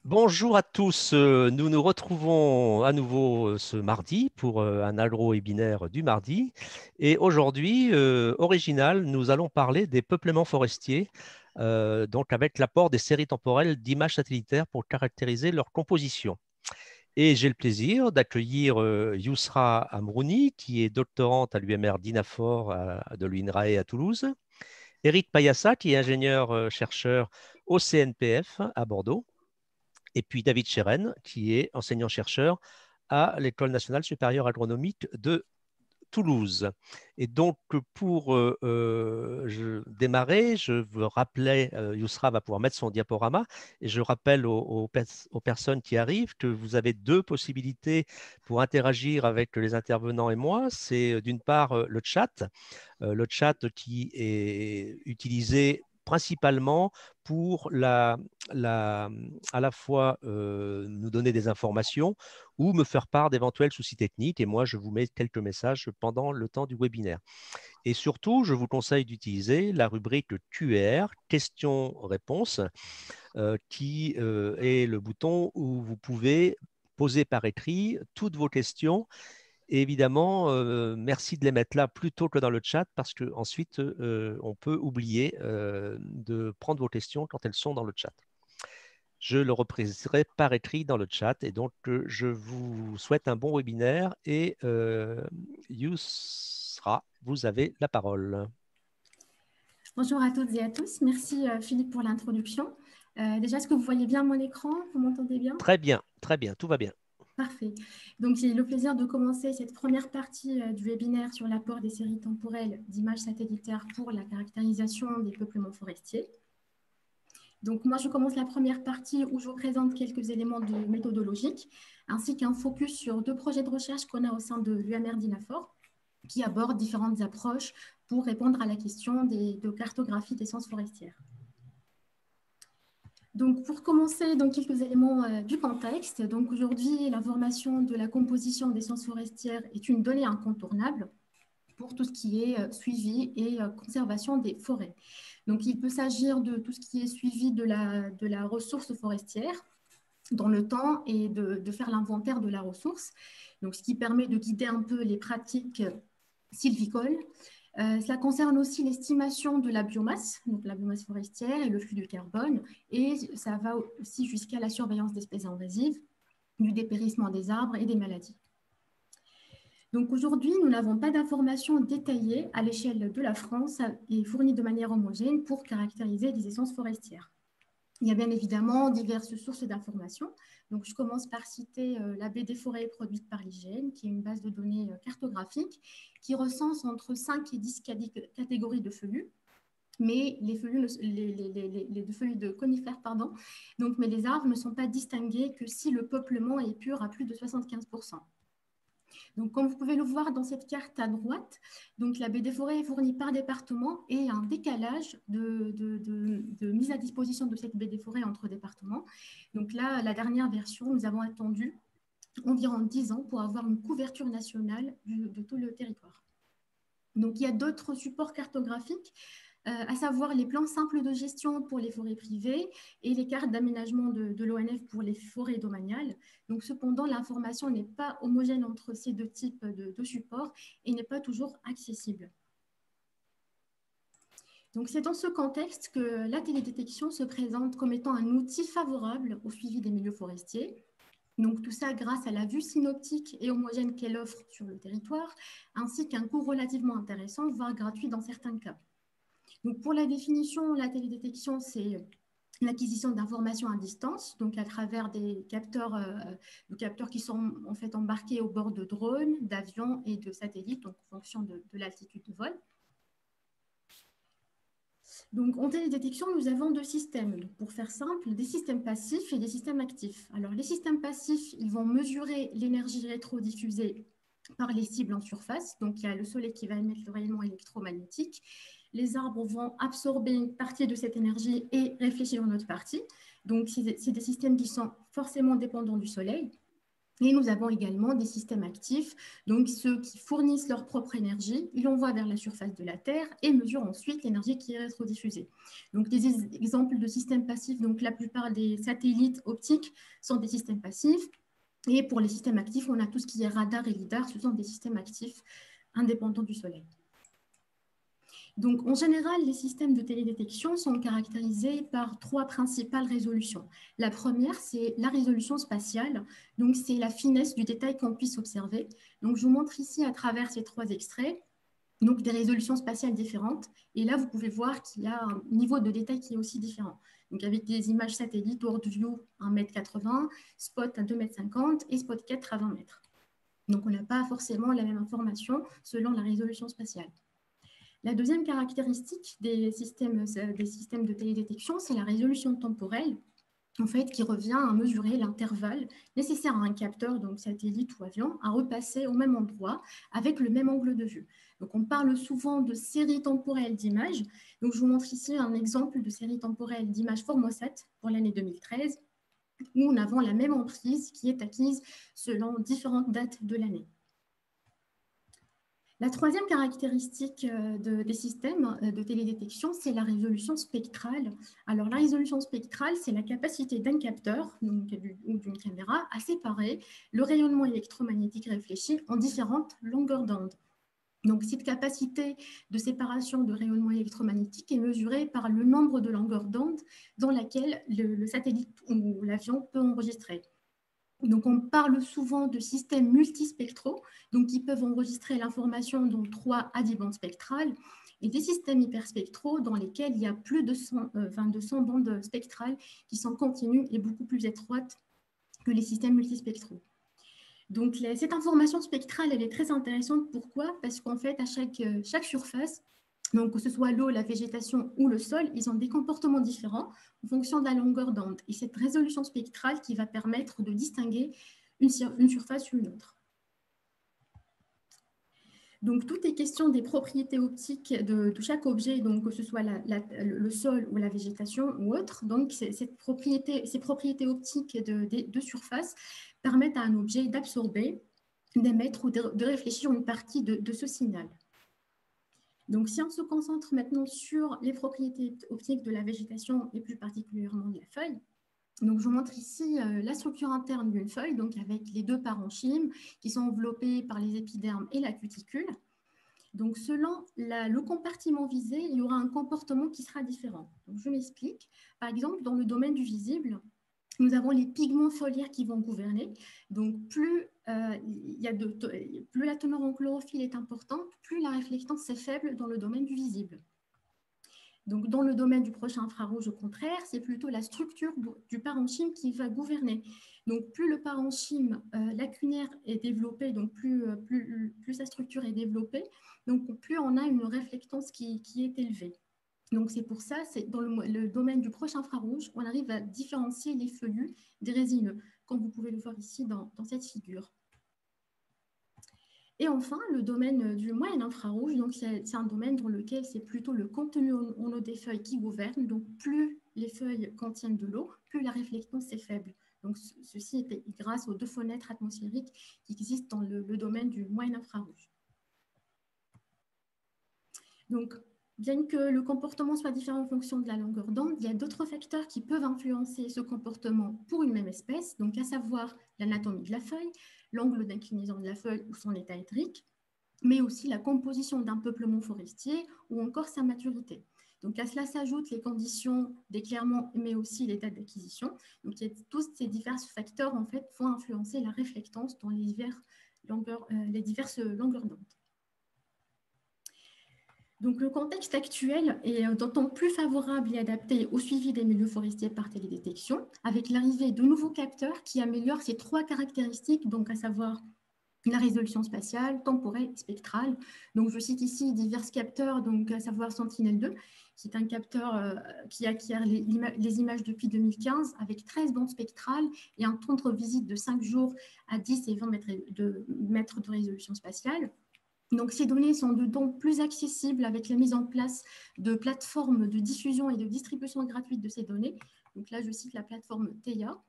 Bonjour à tous, nous nous retrouvons à nouveau ce mardi pour un agro-webinaire du mardi. Et aujourd'hui, original, nous allons parler des peuplements forestiers, donc avec l'apport des séries temporelles d'images satellitaires pour caractériser leur composition. Et j'ai le plaisir d'accueillir Yousra Amrouni, qui est doctorante à l'UMR d'INAFOR de l'UNRAE à Toulouse, Eric Payassa, qui est ingénieur-chercheur au CNPF à Bordeaux, et puis David Cheren, qui est enseignant-chercheur à l'École nationale supérieure agronomique de Toulouse. Et donc, pour démarrer, je veux rappeler, Yousra va pouvoir mettre son diaporama, et je rappelle aux personnes qui arrivent que vous avez deux possibilités pour interagir avec les intervenants et moi. C'est d'une part le chat qui est utilisé principalement pour à la fois nous donner des informations ou me faire part d'éventuels soucis techniques. Et moi, je vous mets quelques messages pendant le temps du webinaire. Et surtout, je vous conseille d'utiliser la rubrique QR, questions-réponses, qui est le bouton où vous pouvez poser par écrit toutes vos questions. Et évidemment, merci de les mettre là plutôt que dans le chat parce qu'ensuite, on peut oublier de prendre vos questions quand elles sont dans le chat. Je le représenterai par écrit dans le chat. Et donc, je vous souhaite un bon webinaire. Et Yousra, vous avez la parole. Bonjour à toutes et à tous. Merci Philippe pour l'introduction. Déjà, est-ce que vous voyez bien mon écran? Vous m'entendez bien? Très bien, tout va bien. Parfait. Donc, j'ai le plaisir de commencer cette première partie du webinaire sur l'apport des séries temporelles d'images satellitaires pour la caractérisation des peuplements forestiers. Donc, moi, je commence la première partie où je vous présente quelques éléments de méthodologique, ainsi qu'un focus sur deux projets de recherche qu'on a au sein de l'UMR d'INAFOR, qui abordent différentes approches pour répondre à la question de cartographie des sciences forestières. Donc, pour commencer, donc, quelques éléments du contexte. Donc, aujourd'hui, l'information de la composition des sciences forestières est une donnée incontournable pour tout ce qui est suivi et conservation des forêts. Donc, il peut s'agir de tout ce qui est suivi de la ressource forestière dans le temps et de faire l'inventaire de la ressource, donc, ce qui permet de guider un peu les pratiques sylvicoles. Cela concerne aussi l'estimation de la biomasse, donc la biomasse forestière et le flux de carbone, et ça va aussi jusqu'à la surveillance d'espèces invasives, du dépérissement des arbres et des maladies. Donc aujourd'hui, nous n'avons pas d'informations détaillées à l'échelle de la France et fournies de manière homogène pour caractériser les essences forestières. Il y a bien évidemment diverses sources d'informations. Donc, je commence par citer la baie des forêts produite par l'IGN, qui est une base de données cartographique qui recense entre 5 et 10 catégories de feuillus. Mais les feuillus de conifères, pardon, donc, mais les arbres ne sont pas distingués que si le peuplement est pur à plus de 75%. Donc, comme vous pouvez le voir dans cette carte à droite, donc la baie des forêts est fournie par département et un décalage de mise à disposition de cette baie des forêts entre départements. Donc là, la dernière version, nous avons attendu environ 10 ans pour avoir une couverture nationale de tout le territoire. Donc, il y a d'autres supports cartographiques, à savoir les plans simples de gestion pour les forêts privées et les cartes d'aménagement de l'ONF pour les forêts domaniales. Donc, cependant, l'information n'est pas homogène entre ces deux types de supports et n'est pas toujours accessible. Donc, c'est dans ce contexte que la télédétection se présente comme étant un outil favorable au suivi des milieux forestiers. Donc, tout ça grâce à la vue synoptique et homogène qu'elle offre sur le territoire, ainsi qu'un coût relativement intéressant, voire gratuit dans certains cas. Donc, pour la définition, la télédétection, c'est l'acquisition d'informations à distance, donc à travers des capteurs qui sont en fait embarqués au bord de drones, d'avions et de satellites, donc en fonction de l'altitude de vol. Donc, en télédétection, nous avons deux systèmes. Donc, pour faire simple, des systèmes passifs et des systèmes actifs. Alors, les systèmes passifs, ils vont mesurer l'énergie rétrodiffusée par les cibles en surface. Donc, il y a le soleil qui va émettre le rayonnement électromagnétique. Les arbres vont absorber une partie de cette énergie et réfléchir une autre partie. Donc, c'est des systèmes qui sont forcément dépendants du soleil. Et nous avons également des systèmes actifs, donc ceux qui fournissent leur propre énergie, ils l'envoient vers la surface de la Terre et mesurent ensuite l'énergie qui est rétrodiffusée. Donc des exemples de systèmes passifs, donc la plupart des satellites optiques sont des systèmes passifs. Et pour les systèmes actifs, on a tout ce qui est radar et lidar, ce sont des systèmes actifs indépendants du Soleil. Donc, en général, les systèmes de télédétection sont caractérisés par trois principales résolutions. La première, c'est la résolution spatiale. Donc, c'est la finesse du détail qu'on puisse observer. Donc, je vous montre ici à travers ces trois extraits, donc des résolutions spatiales différentes. Et là, vous pouvez voir qu'il y a un niveau de détail qui est aussi différent. Donc, avec des images satellites, World View 1,80 m, Spot à 2,50 m et Spot 4 à 20 mètres. Donc, on n'a pas forcément la même information selon la résolution spatiale. La deuxième caractéristique des systèmes de télédétection, c'est la résolution temporelle, en fait, qui revient à mesurer l'intervalle nécessaire à un capteur, donc satellite ou avion, à repasser au même endroit avec le même angle de vue. Donc, on parle souvent de série temporelle d'images. Donc, je vous montre ici un exemple de série temporelle d'images Formosat pour l'année 2013, où nous avons la même emprise qui est acquise selon différentes dates de l'année. La troisième caractéristique des systèmes de télédétection, c'est la résolution spectrale. Alors, la résolution spectrale, c'est la capacité d'un capteur ou d'une caméra à séparer le rayonnement électromagnétique réfléchi en différentes longueurs d'onde. Donc, cette capacité de séparation de rayonnement électromagnétique est mesurée par le nombre de longueurs d'onde dans laquelle le satellite ou l'avion peut enregistrer. Donc, on parle souvent de systèmes multispectraux, donc qui peuvent enregistrer l'information dans 3 à 10 bandes spectrales, et des systèmes hyperspectraux dans lesquels il y a plus de 200 bandes spectrales qui sont continues et beaucoup plus étroites que les systèmes multispectraux. Donc, cette information spectrale, elle est très intéressante. Pourquoi? Parce qu'en fait, à chaque surface, donc que ce soit l'eau, la végétation ou le sol, ils ont des comportements différents en fonction de la longueur d'onde. Et cette résolution spectrale qui va permettre de distinguer une surface ou une autre. Donc, tout est question des propriétés optiques de chaque objet, donc que ce soit le sol ou la végétation ou autre. Donc, ces propriétés optiques de surface permettent à un objet d'absorber, d'émettre ou de réfléchir une partie de ce signal. Donc, si on se concentre maintenant sur les propriétés optiques de la végétation et plus particulièrement de la feuille, donc je vous montre ici la structure interne d'une feuille, donc avec les deux parenchymes qui sont enveloppés par les épidermes et la cuticule. Donc, selon le compartiment visé, il y aura un comportement qui sera différent. Donc, je m'explique. Par exemple, dans le domaine du visible, nous avons les pigments foliaires qui vont gouverner. Donc, plus la teneur en chlorophylle est importante, plus la réflectance est faible dans le domaine du visible. Donc, dans le domaine du proche infrarouge, au contraire, c'est plutôt la structure du parenchyme qui va gouverner. Donc, plus le parenchyme lacunaire est développé, donc plus sa structure est développée, donc plus on a une réflectance qui est élevée. Donc, c'est pour ça, c'est dans le domaine du proche infrarouge, on arrive à différencier les feuillus des résineux, comme vous pouvez le voir ici dans cette figure. Et enfin, le domaine du moyen infrarouge, donc c'est un domaine dans lequel c'est plutôt le contenu en eau des feuilles qui gouverne. Donc, plus les feuilles contiennent de l'eau, plus la réflectance est faible. Donc, ceci est grâce aux 2 fenêtres atmosphériques qui existent dans le domaine du moyen infrarouge. Donc, bien que le comportement soit différent en fonction de la longueur d'onde, il y a d'autres facteurs qui peuvent influencer ce comportement pour une même espèce, donc à savoir l'anatomie de la feuille, l'angle d'inclinaison de la feuille ou son état hydrique, mais aussi la composition d'un peuplement forestier ou encore sa maturité. Donc à cela s'ajoutent les conditions d'éclairement, mais aussi les dates d'acquisition. Donc tous ces divers facteurs en fait vont influencer la réflectance dans les diverses longueurs d'onde. Donc, le contexte actuel est d'autant plus favorable et adapté au suivi des milieux forestiers par télédétection, avec l'arrivée de nouveaux capteurs qui améliorent ces 3 caractéristiques, donc à savoir la résolution spatiale, temporelle et spectrale. Donc, je cite ici divers capteurs, donc à savoir Sentinel-2, qui est un capteur qui acquiert les images depuis 2015 avec 13 bandes spectrales et un temps de visite de 5 jours à 10 et 20 mètres de résolution spatiale. Donc, ces données sont d'autant plus accessibles avec la mise en place de plateformes de diffusion et de distribution gratuite de ces données. Donc là, je cite la plateforme Theia.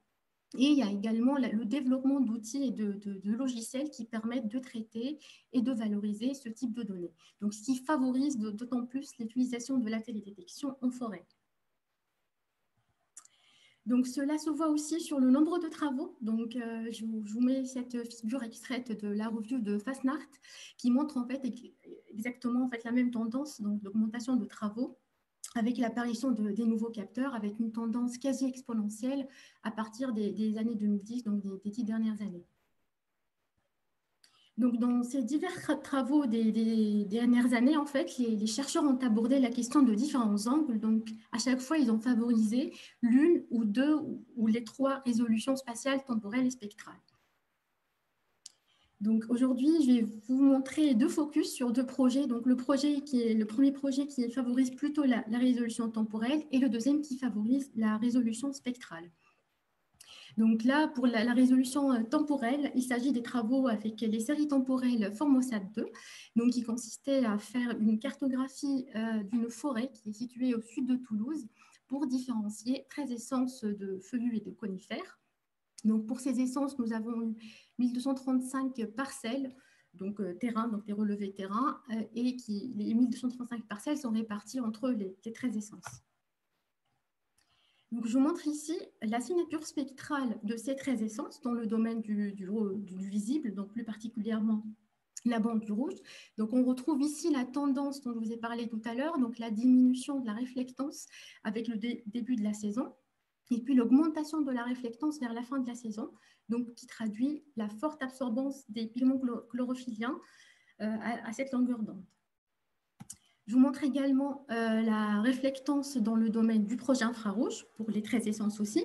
Et il y a également le développement d'outils et de logiciels qui permettent de traiter et de valoriser ce type de données. Donc, ce qui favorise d'autant plus l'utilisation de la télédétection en forêt. Donc, cela se voit aussi sur le nombre de travaux. Donc, je vous mets cette figure extraite de la revue de Fastnart qui montre en fait exactement en fait, la même tendance d'augmentation de travaux avec l'apparition des nouveaux capteurs, avec une tendance quasi exponentielle à partir des années 2010, donc des 10 dernières années. Donc, dans ces divers travaux des dernières années, en fait, les chercheurs ont abordé la question de différents angles. Donc, à chaque fois, ils ont favorisé l'une ou deux ou les trois résolutions spatiales, temporelles et spectrales. Donc aujourd'hui, je vais vous montrer deux focus sur deux projets. Donc le premier projet qui favorise plutôt la résolution temporelle et le deuxième qui favorise la résolution spectrale. Donc là, pour la résolution temporelle, il s'agit des travaux avec les séries temporelles Formosat 2, donc qui consistait à faire une cartographie d'une forêt qui est située au sud de Toulouse pour différencier 13 essences de feuillus et de conifères. Donc, pour ces essences, nous avons eu 1235 parcelles, donc terrain, donc des relevés terrain, et les 1235 parcelles sont réparties entre les 13 essences. Donc, je vous montre ici la signature spectrale de ces 13 essences dans le domaine du visible, donc plus particulièrement la bande du rouge. Donc, on retrouve ici la tendance dont je vous ai parlé tout à l'heure, donc la diminution de la réflectance avec le début de la saison. Et puis l'augmentation de la réflectance vers la fin de la saison, donc qui traduit la forte absorbance des pigments chlorophylliens à cette longueur d'onde. Je vous montre également la réflectance dans le domaine du projet infrarouge pour les 13 essences aussi.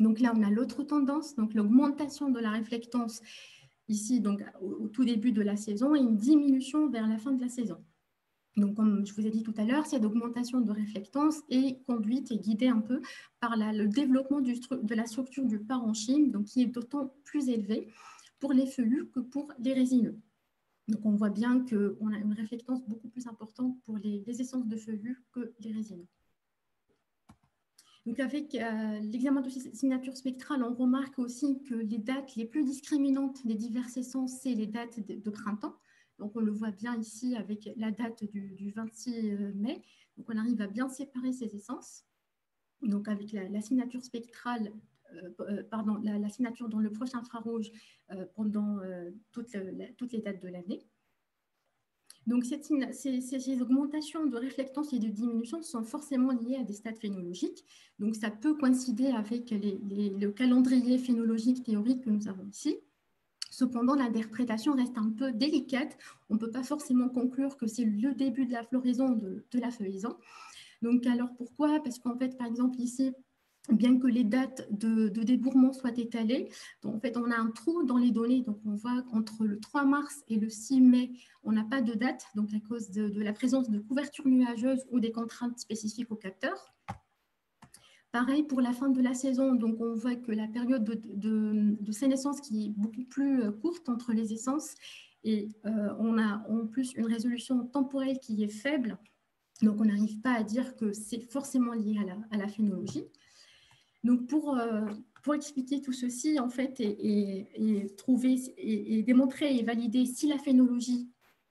Donc là, on a l'autre tendance, donc l'augmentation de la réflectance ici donc, au tout début de la saison et une diminution vers la fin de la saison. Donc, comme je vous ai dit tout à l'heure, cette augmentation de réflectance est conduite et guidée un peu par le développement de la structure du parenchyme, donc qui est d'autant plus élevé pour les feuillus que pour les résineux. Donc, on voit bien qu'on a une réflectance beaucoup plus importante pour les essences de feuillus que les résineux. Donc, avec l'examen de signature spectrale, on remarque aussi que les dates les plus discriminantes des diverses essences, c'est les dates de printemps. Donc, on le voit bien ici avec la date du 26 mai. Donc, on arrive à bien séparer ces essences. Donc, avec la signature spectrale, la signature dans le proche infrarouge pendant toutes les dates de l'année. Donc, ces augmentations de réflectance et de diminution sont forcément liées à des stades phénologiques. Donc, ça peut coïncider avec le calendrier phénologique théorique que nous avons ici. Cependant, l'interprétation reste un peu délicate. On ne peut pas forcément conclure que c'est le début de la floraison de la feuillaison. Donc, alors pourquoi? Parce qu'en fait, par exemple, ici, bien que les dates de débourrement soient étalées, donc en fait, on a un trou dans les données. Donc, on voit qu'entre le 3 mars et le 6 mai, on n'a pas de date, donc à cause de la présence de couverture nuageuse ou des contraintes spécifiques au capteur. Pareil pour la fin de la saison, donc on voit que la période de sénescence qui est beaucoup plus courte entre les essences et on a en plus une résolution temporelle qui est faible, donc on n'arrive pas à dire que c'est forcément lié à la phénologie. Donc pour expliquer tout ceci en fait et trouver et démontrer et valider si la phénologie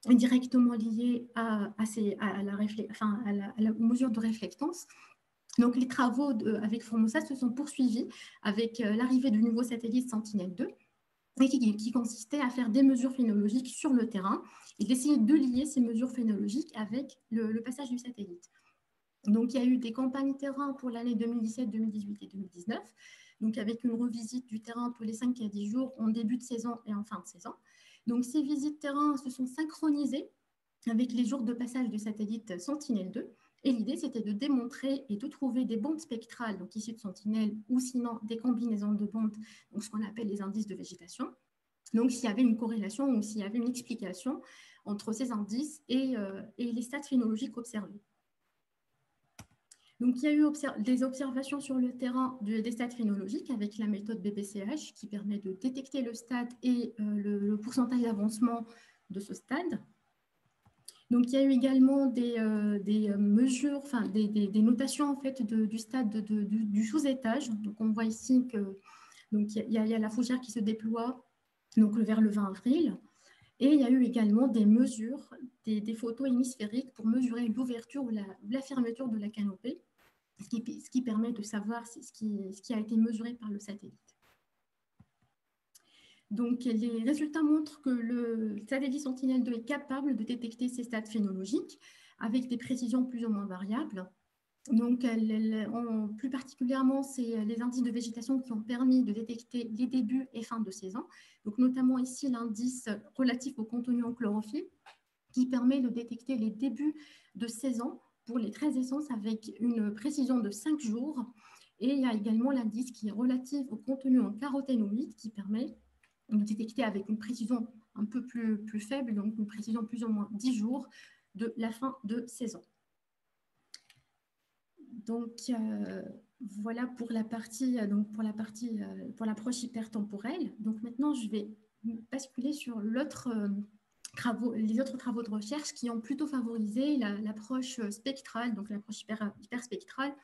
est directement liée à la mesure de réflectance. Donc, les travaux avec Formosa se sont poursuivis avec l'arrivée du nouveau satellite Sentinelle-2 et qui consistait à faire des mesures phénologiques sur le terrain et d'essayer de lier ces mesures phénologiques avec le passage du satellite. Donc, il y a eu des campagnes terrain pour l'année 2017, 2018 et 2019, donc avec une revisite du terrain tous les 5 à 10 jours en début de saison et en fin de saison. Donc, ces visites terrain se sont synchronisées avec les jours de passage du satellite Sentinelle-2. Et l'idée, c'était de démontrer et de trouver des bandes spectrales, donc issues de Sentinelle, ou sinon des combinaisons de bandes, donc ce qu'on appelle les indices de végétation. Donc, s'il y avait une corrélation ou s'il y avait une explication entre ces indices et les stats phénologiques observés. Donc, il y a eu des observations sur le terrain des stats phénologiques avec la méthode BBCH qui permet de détecter le stade et le pourcentage d'avancement de ce stade. Donc, il y a eu également des mesures, des notations en fait du stade du sous-étage. Donc, on voit ici que Donc, il y a la fougère qui se déploie donc, vers le 20 avril. Et il y a eu également des mesures, des photos hémisphériques pour mesurer l'ouverture ou la fermeture de la canopée, ce qui permet de savoir ce qui a été mesuré par le satellite. Donc, les résultats montrent que le satellite Sentinelle-2 est capable de détecter ces stades phénologiques avec des précisions plus ou moins variables. Donc, plus particulièrement, c'est les indices de végétation qui ont permis de détecter les débuts et fins de saison. Donc, notamment ici, l'indice relatif au contenu en chlorophylle, qui permet de détecter les débuts de saison pour les 13 essences avec une précision de 5 jours. Et il y a également l'indice qui est relatif au contenu en caroténoïdes, qui permet de détecter avec une précision un peu plus faible, donc une précision plus ou moins 10 jours de la fin de saison. Donc, voilà pour la partie, pour l'approche hypertemporelle. Donc, maintenant, je vais basculer sur les autres travaux de recherche qui ont plutôt favorisé l'approche spectrale, donc l'approche hyperspectrale,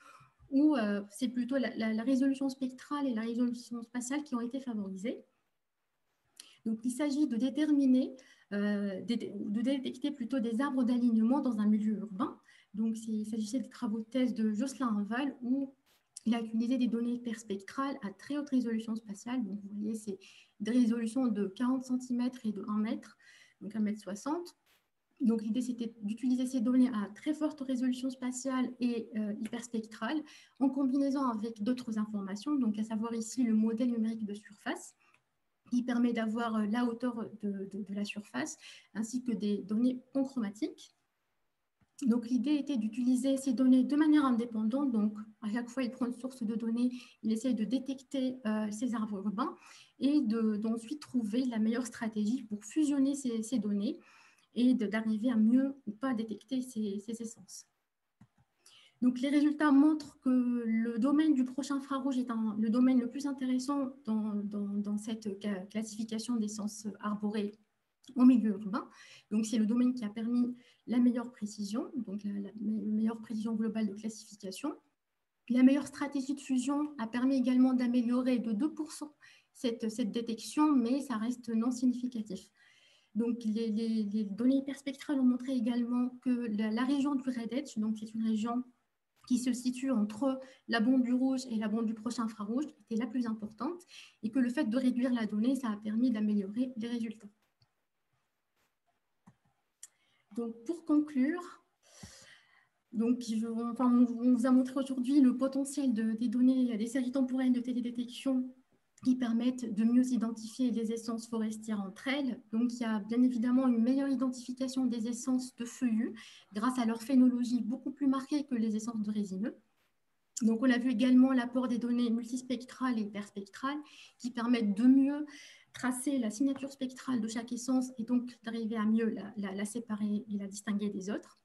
où c'est plutôt la résolution spectrale et la résolution spatiale qui ont été favorisées. Donc, il s'agit de déterminer, de détecter plutôt des arbres d'alignement dans un milieu urbain. Donc, il s'agissait des travaux de thèse de Jocelyn Enval où il a utilisé des données hyperspectrales à très haute résolution spatiale. Donc, vous voyez, c'est des résolutions de 40 cm et de 1 mètre, donc 1,60 m. Donc, l'idée, c'était d'utiliser ces données à très forte résolution spatiale et hyperspectrale en combinaison avec d'autres informations, donc à savoir ici le modèle numérique de surface, qui permet d'avoir la hauteur de la surface, ainsi que des données ponchromatiques. Donc, l'idée était d'utiliser ces données de manière indépendante. Donc, à chaque fois, il prend une source de données, il essaye de détecter ces arbres urbains et d'ensuite trouver la meilleure stratégie pour fusionner ces données et d'arriver à mieux ou pas détecter ces essences. Donc, les résultats montrent que le domaine du proche infrarouge est le domaine le plus intéressant dans cette classification d'essences arborées en milieu urbain. Donc, c'est le domaine qui a permis la meilleure précision, donc la meilleure précision globale de classification. La meilleure stratégie de fusion a permis également d'améliorer de 2% cette détection, mais ça reste non significatif. Donc, les données hyperspectrales ont montré également que la région du Red Edge, donc c'est une région qui se situe entre la bande du rouge et la bande du proche infrarouge, était la plus importante, et que le fait de réduire la donnée, ça a permis d'améliorer les résultats. Donc, pour conclure, donc, on vous a montré aujourd'hui le potentiel des données, des séries temporelles de télédétection qui permettent de mieux identifier les essences forestières entre elles. Donc, il y a bien évidemment une meilleure identification des essences de feuillus grâce à leur phénologie beaucoup plus marquée que les essences de résineux. Donc, on a vu également l'apport des données multispectrales et hyperspectrales qui permettent de mieux tracer la signature spectrale de chaque essence et donc d'arriver à mieux la séparer et la distinguer des autres,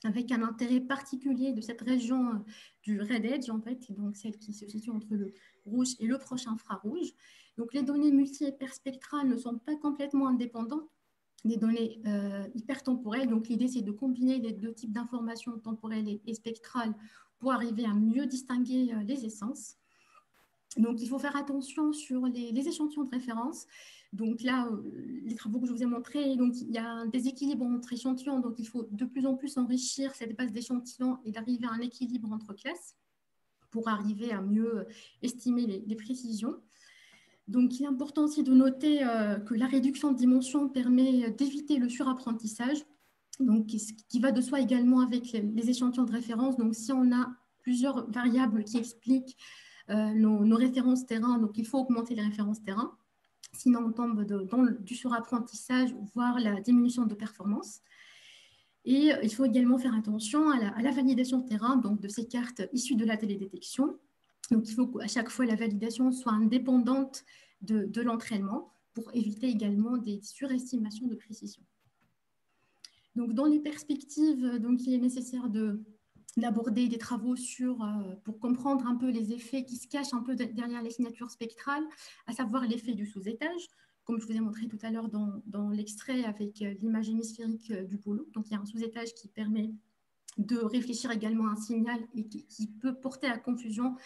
avec un intérêt particulier de cette région du Red Edge, en fait, donc celle qui se situe entre le rouge et le proche infrarouge. Donc, les données multi-hyperspectrales ne sont pas complètement indépendantes des données hypertemporelles. Donc, l'idée, c'est de combiner les deux types d'informations temporelles et spectrales pour arriver à mieux distinguer les essences. Donc, il faut faire attention sur les échantillons de référence. Donc là, les travaux que je vous ai montrés, donc il y a un déséquilibre entre échantillons, donc il faut de plus en plus enrichir cette base d'échantillons et d'arriver à un équilibre entre classes pour arriver à mieux estimer les précisions. Donc, il est important aussi de noter que la réduction de dimensions permet d'éviter le surapprentissage, donc qui va de soi également avec les échantillons de référence. Donc, si on a plusieurs variables qui expliquent nos références terrain, donc il faut augmenter les références terrain. Sinon, on tombe dans du surapprentissage, voire la diminution de performance. Et il faut également faire attention à la validation de terrain, donc de ces cartes issues de la télédétection. Donc, il faut qu'à chaque fois, la validation soit indépendante de l'entraînement pour éviter également des surestimations de précision. Donc, dans les perspectives, donc, il est nécessaire d'aborder des travaux pour comprendre un peu les effets qui se cachent un peu derrière les signatures spectrales, à savoir l'effet du sous-étage, comme je vous ai montré tout à l'heure dans l'extrait avec l'image hémisphérique du polo. Donc, il y a un sous-étage qui permet de réfléchir également à un signal et qui peut porter à confusion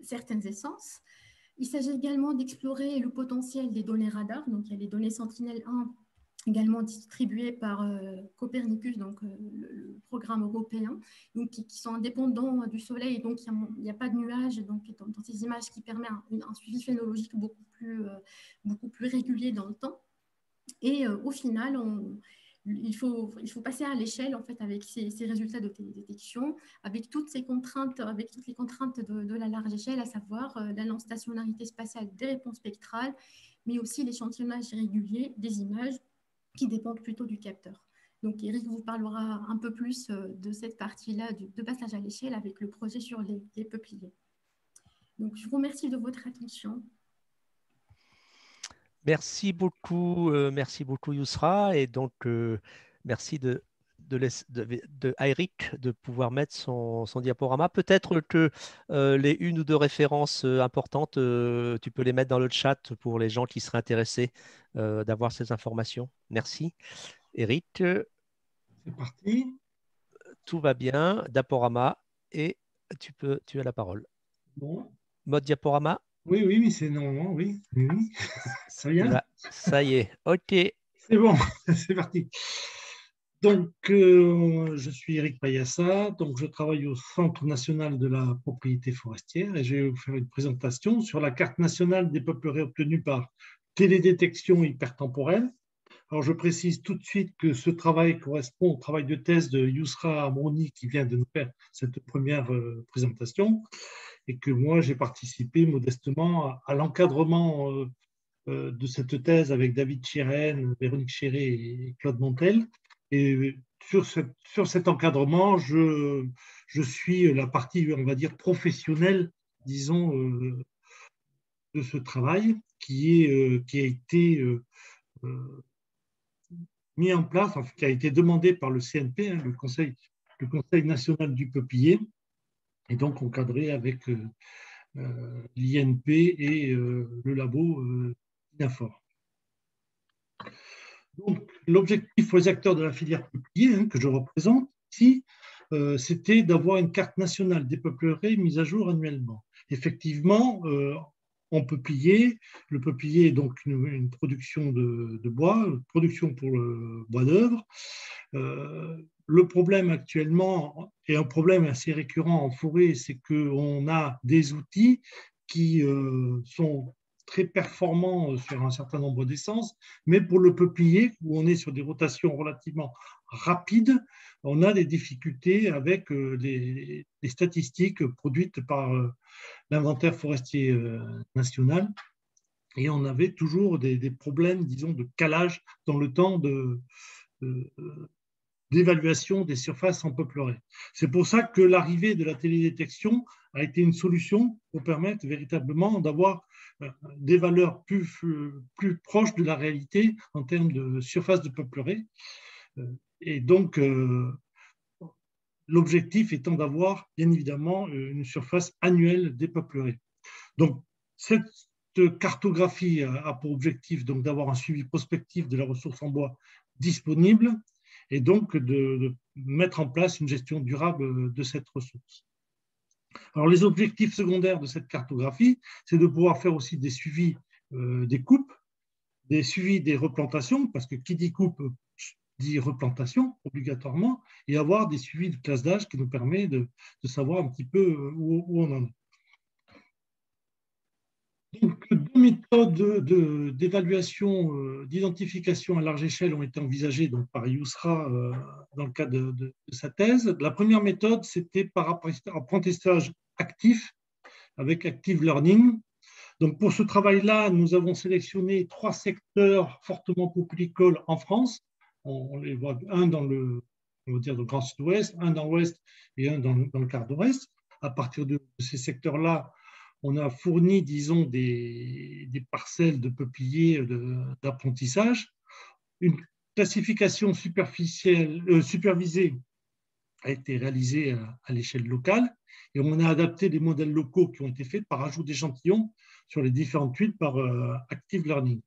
certaines essences. Il s'agit également d'explorer le potentiel des données radar. Donc, il y a les données Sentinel-1 également distribuées par Copernicus, donc le programme européen, donc, qui sont indépendants du Soleil. Et donc, il n'y a pas de nuages donc, dans ces images, qui permet un suivi phénologique beaucoup plus régulier dans le temps. Et au final, il faut passer à l'échelle en fait, avec ces résultats de télédétection, avec toutes les contraintes de la large échelle, à savoir la non-stationnarité spatiale des réponses spectrales, mais aussi l'échantillonnage régulier des images qui dépendent plutôt du capteur. Donc Eric vous parlera un peu plus de cette partie-là de passage à l'échelle avec le projet sur les peupliers. Donc je vous remercie de votre attention. Merci beaucoup Yousra. Et donc, merci de Eric de pouvoir mettre son diaporama. Peut-être que les une ou deux références importantes, tu peux les mettre dans le chat pour les gens qui seraient intéressés d'avoir ces informations. Merci. Eric, C'est parti. tout va bien, diaporama, et tu as la parole. Bon. Mode diaporama? Oui, oui, oui, c'est normalement, oui. Oui. Ça vient? Ça y est, ok. C'est bon, c'est parti. Donc, je suis Eric Payassa, donc je travaille au Centre national de la propriété forestière et je vais vous faire une présentation sur la carte nationale des peupleraies obtenue par télédétection hypertemporelle. Alors, je précise tout de suite que ce travail correspond au travail de thèse de Yousra Amrouni qui vient de nous faire cette première présentation et que moi, j'ai participé modestement à l'encadrement de cette thèse avec David Chirène, Véronique Chéré et Claude Montel. Et sur cet encadrement, je suis la partie, on va dire, professionnelle, disons, de ce travail qui a été mis en place, enfin, qui a été demandé par le CNP, hein, le Conseil national du peuplier, et donc encadré avec l'INP et le labo INAFOR. Donc, l'objectif pour les acteurs de la filière peuplier, hein, que je représente ici, c'était d'avoir une carte nationale des peupleraies mise à jour annuellement. Effectivement, en peuplier, le peuplier est donc une production de bois, une production pour le bois d'œuvre. Le problème actuellement, et un problème assez récurrent en forêt, c'est qu'on a des outils qui sont très performants sur un certain nombre d'essences, mais pour le peuplier, où on est sur des rotations relativement rapides, on a des difficultés avec les statistiques produites par l'inventaire forestier national, et on avait toujours des problèmes, disons, de calage dans le temps d'évaluation des surfaces en peupleraies. C'est pour ça que l'arrivée de la télédétection a été une solution pour permettre véritablement d'avoir des valeurs plus proches de la réalité en termes de surface de peupleraies. Et donc, l'objectif étant d'avoir, bien évidemment, une surface annuelle des peupleraies. Donc, cette cartographie a pour objectif donc d'avoir un suivi prospectif de la ressource en bois disponible et donc de mettre en place une gestion durable de cette ressource. Alors, les objectifs secondaires de cette cartographie, c'est de pouvoir faire aussi des suivis des coupes, des suivis des replantations, parce que qui dit coupe dit replantation obligatoirement, et avoir des suivis de classe d'âge qui nous permet de savoir un petit peu où on en est. Donc, deux méthodes d'évaluation, d'identification à large échelle ont été envisagées donc, par Yousra dans le cadre de sa thèse. La première méthode, c'était par apprentissage actif, avec Active Learning. Donc, pour ce travail-là, nous avons sélectionné 3 secteurs fortement populicoles en France. On les voit, un dans le, on va dire, dans le Grand Sud-Ouest, un dans l'Ouest et un dans le quart d'Ouest. À partir de ces secteurs-là, on a fourni, disons, des parcelles de peupliers d'apprentissage. Une classification supervisée a été réalisée à l'échelle locale et on a adapté des modèles locaux qui ont été faits par ajout d'échantillons sur les différentes tuiles par Active Learning.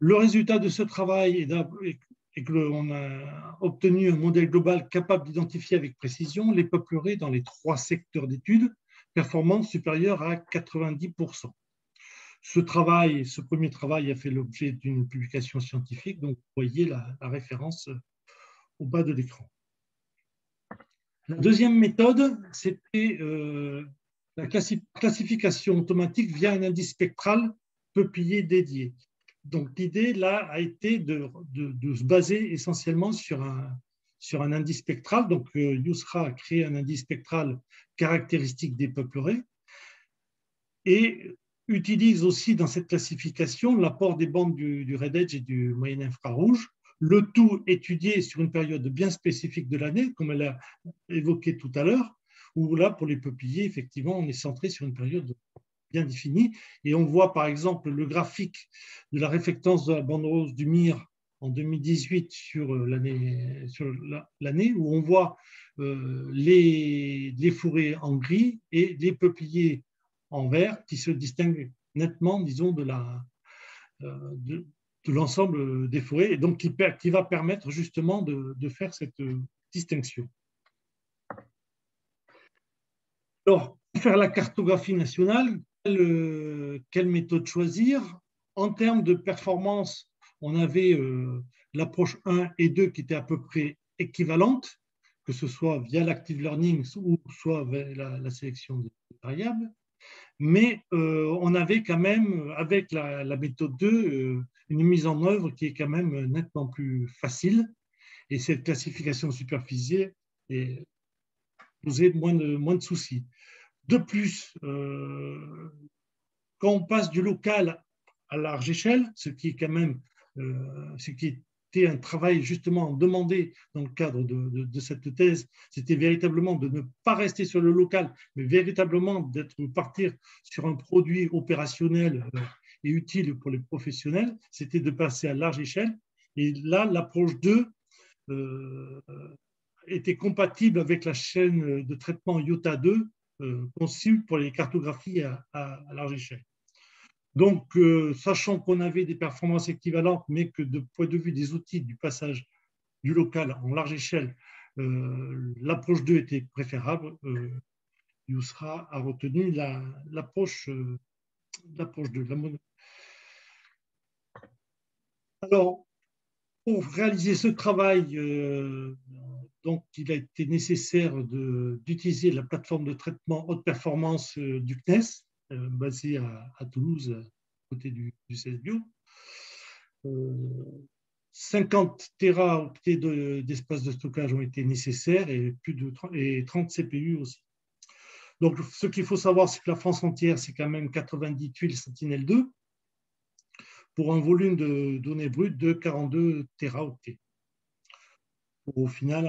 Le résultat de ce travail est qu'on a obtenu un modèle global capable d'identifier avec précision les peupleraies dans les 3 secteurs d'études performance supérieure à 90%. Ce premier travail a fait l'objet d'une publication scientifique, donc vous voyez la référence au bas de l'écran. La deuxième méthode, c'était la classification automatique via un indice spectral peuplier dédié. Donc l'idée là a été de se baser essentiellement sur un indice spectral. Donc Yousra a créé un indice spectral caractéristique des peupleraies et utilise aussi dans cette classification l'apport des bandes du Red Edge et du moyen infrarouge, le tout étudié sur une période bien spécifique de l'année, comme elle a évoqué tout à l'heure, où là, pour les peupliers, effectivement, on est centré sur une période bien définie. Et on voit par exemple le graphique de la réflectance de la bande rose du Mire en 2018 sur l'année, où on voit les fourrés en gris et les peupliers en vert qui se distinguent nettement, disons, de l'ensemble des forêts, et donc qui va permettre justement de faire cette distinction. Alors, pour faire la cartographie nationale, quelle méthode choisir? En termes de performance, on avait l'approche 1 et 2 qui étaient à peu près équivalentes, que ce soit via l'active learning ou soit via la sélection des variables. Mais on avait quand même, avec la méthode 2, une mise en œuvre qui est quand même nettement plus facile. Et cette classification superficielle posait moins de soucis. De plus, quand on passe du local à large échelle, ce qui est quand même ce qui était un travail justement demandé dans le cadre de cette thèse, c'était véritablement de ne pas rester sur le local, mais véritablement partir sur un produit opérationnel et utile pour les professionnels, c'était de passer à large échelle. Et là, l'approche 2 était compatible avec la chaîne de traitement IOTA 2 conçue pour les cartographies à large échelle. Donc, sachant qu'on avait des performances équivalentes, mais que de point de vue des outils du passage du local en large échelle, l'approche 2 était préférable, Yousra a retenu l'approche 2. Alors, pour réaliser ce travail, donc, il a été nécessaire d'utiliser la plateforme de traitement haute performance du CNES, basée à Toulouse, à côté du CSBio. 50 téraoctets d'espace de stockage ont été nécessaires et 30 CPU aussi. Donc, ce qu'il faut savoir, c'est que la France entière, c'est quand même 90 tuiles Sentinel-2 pour un volume de données brutes de 42 téraoctets. Pour au final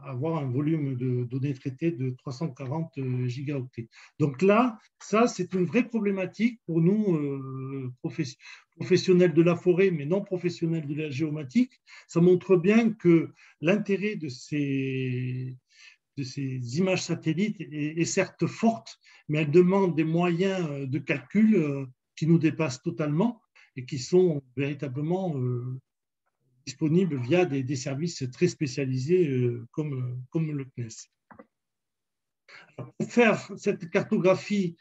avoir un volume de données traitées de 340 gigaoctets. Donc là, ça, c'est une vraie problématique pour nous, professionnels de la forêt, mais non professionnels de la géomatique. Ça montre bien que l'intérêt de ces images satellites est certes forte, mais elle demande des moyens de calcul qui nous dépassent totalement et qui sont véritablement disponibles via des services très spécialisés comme le CNES. Alors, pour faire cette cartographie,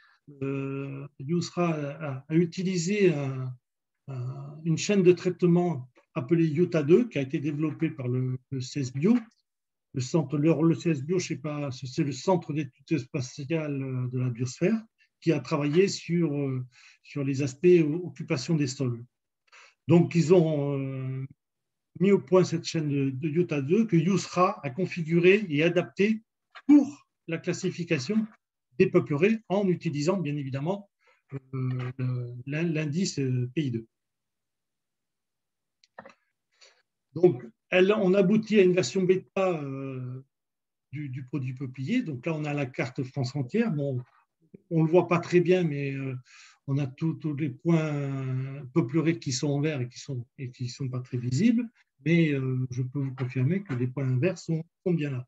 Yousra a utilisé une chaîne de traitement appelée IOTA 2 qui a été développée par le CSBio. Le CSBio, je sais pas, c'est le Centre d'études spatiales de la biosphère qui a travaillé sur les aspects occupation des sols. Donc, ils ont mis au point cette chaîne de IOTA 2 que Yousra a configurée et adaptée pour la classification des peupleraies en utilisant bien évidemment l'indice PI2. Donc, on aboutit à une version bêta du produit peuplier. Donc là, on a la carte France entière. Bon, on ne le voit pas très bien, mais on a tous les points peupleraies qui sont en vert et qui sont pas très visibles. Mais je peux vous confirmer que les points verts sont bien là.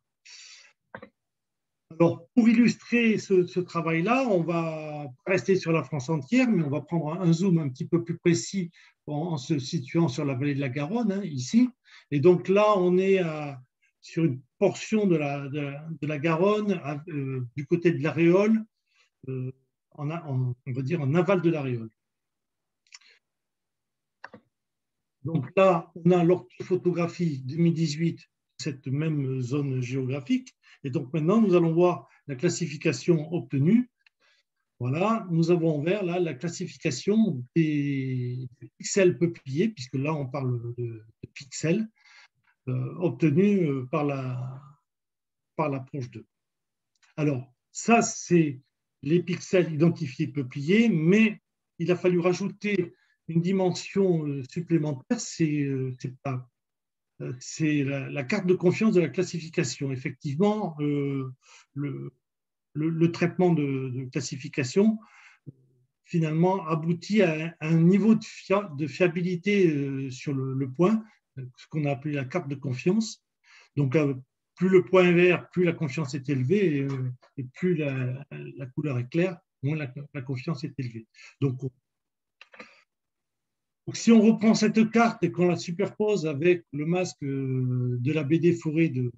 Alors, pour illustrer ce travail-là, on va rester sur la France entière, mais on va prendre un zoom un petit peu plus précis en se situant sur la vallée de la Garonne, hein, ici. Et donc là, on est sur une portion de la Garonne, du côté de l'Aréole, on va dire en aval de l'aréole. Donc là, on a l'orthophotographie 2018, cette même zone géographique. Et donc maintenant, nous allons voir la classification obtenue. Voilà, nous avons en vert là la classification des pixels peupliers, puisque là on parle de pixels obtenus par l'approche 2. Alors, ça c'est les pixels identifiés peupliers, mais il a fallu rajouter une dimension supplémentaire, c'est la carte de confiance de la classification. Effectivement, le traitement de classification finalement aboutit à un niveau de fiabilité sur le point, ce qu'on a appelé la carte de confiance. Donc, plus le point est vert, plus la confiance est élevée, et plus la couleur est claire, moins la confiance est élevée. Donc, si on reprend cette carte et qu'on la superpose avec le masque de la BD Forêt de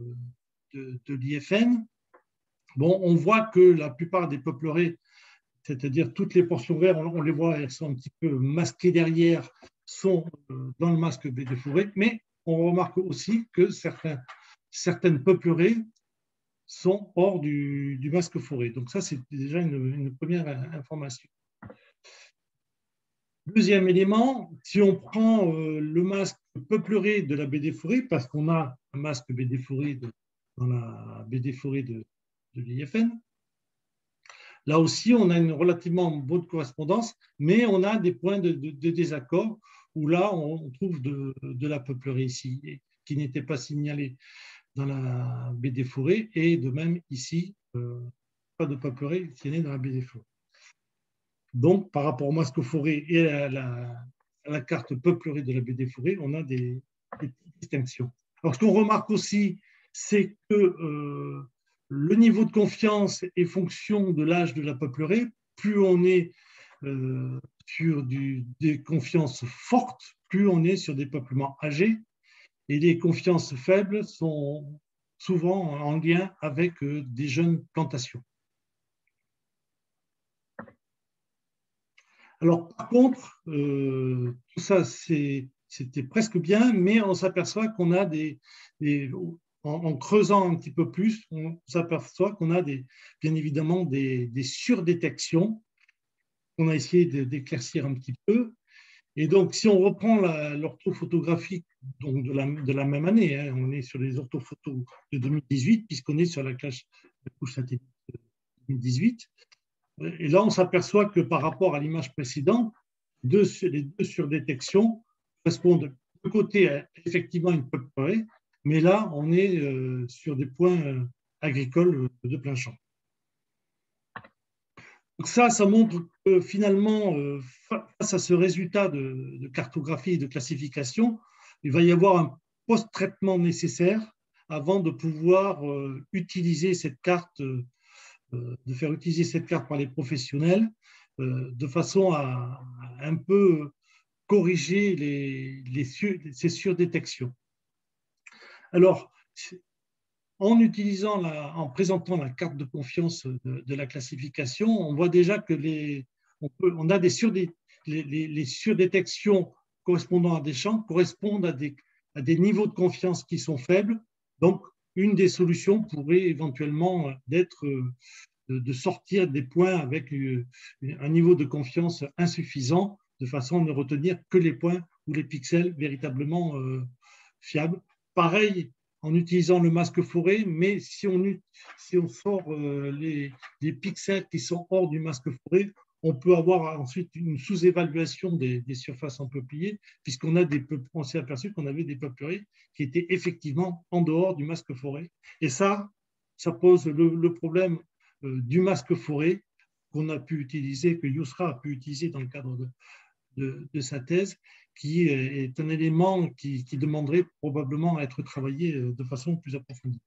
l'IFN, bon, on voit que la plupart des peupleraies, c'est-à-dire toutes les portions vertes, on les voit, elles sont un petit peu masquées derrière, sont dans le masque BD Forêt, mais on remarque aussi que certaines peupleraies sont hors du masque forêt. Donc ça, c'est déjà une première information. Deuxième élément, si on prend le masque peupleré de la BD Forêt, parce qu'on a un masque BD Forêt dans la BD Forêt de l'IFN, là aussi, on a une relativement bonne correspondance, mais on a des points de désaccord où là, on trouve de la peuplerée ici, qui n'était pas signalée dans la BD Forêt, et de même ici, pas de peuplerée qui est née dans la BD Forêt. Donc, par rapport au masque forêt et à la carte peuplerée de la BD Forêt, on a des distinctions. Alors, ce qu'on remarque aussi, c'est que le niveau de confiance est fonction de l'âge de la peuplerée. Plus on est sur des confiances fortes, plus on est sur des peuplements âgés. Et les confiances faibles sont souvent en lien avec des jeunes plantations. Alors, par contre, tout ça, c'était presque bien, mais on s'aperçoit qu'on a en creusant un petit peu plus, on s'aperçoit qu'on a bien évidemment des surdétections qu'on a essayé d'éclaircir un petit peu. Et donc, si on reprend l'orthophotographie donc de la même année, hein, on est sur les orthophotos de 2018, puisqu'on est sur la couche satellite 2018, et là, on s'aperçoit que par rapport à l'image précédente, les deux surdétections correspondent de côté à effectivement une peuplerée, mais là, on est sur des points agricoles de plein champ. Donc ça montre que finalement, face à ce résultat de cartographie et de classification, il va y avoir un post-traitement nécessaire avant de pouvoir utiliser cette carte, de faire utiliser cette carte par les professionnels de façon à un peu corriger ces surdétections. Alors, en présentant la carte de confiance de la classification, on voit déjà que on a les surdétections correspondant à des champs correspondent à des niveaux de confiance qui sont faibles. Donc, une des solutions pourrait éventuellement être de sortir des points avec un niveau de confiance insuffisant, de façon à ne retenir que les points ou les pixels véritablement fiables. Pareil, en utilisant le masque forêt, mais si on sort les pixels qui sont hors du masque forêt, on peut avoir ensuite une sous-évaluation des surfaces en peuplier, puisqu'on s'est aperçu qu'on avait des peupleraies qui étaient effectivement en dehors du masque forêt. Et ça pose le problème du masque forêt qu'on a pu utiliser, que Yousra a pu utiliser dans le cadre de sa thèse, qui est un élément qui demanderait probablement à être travaillé de façon plus approfondie.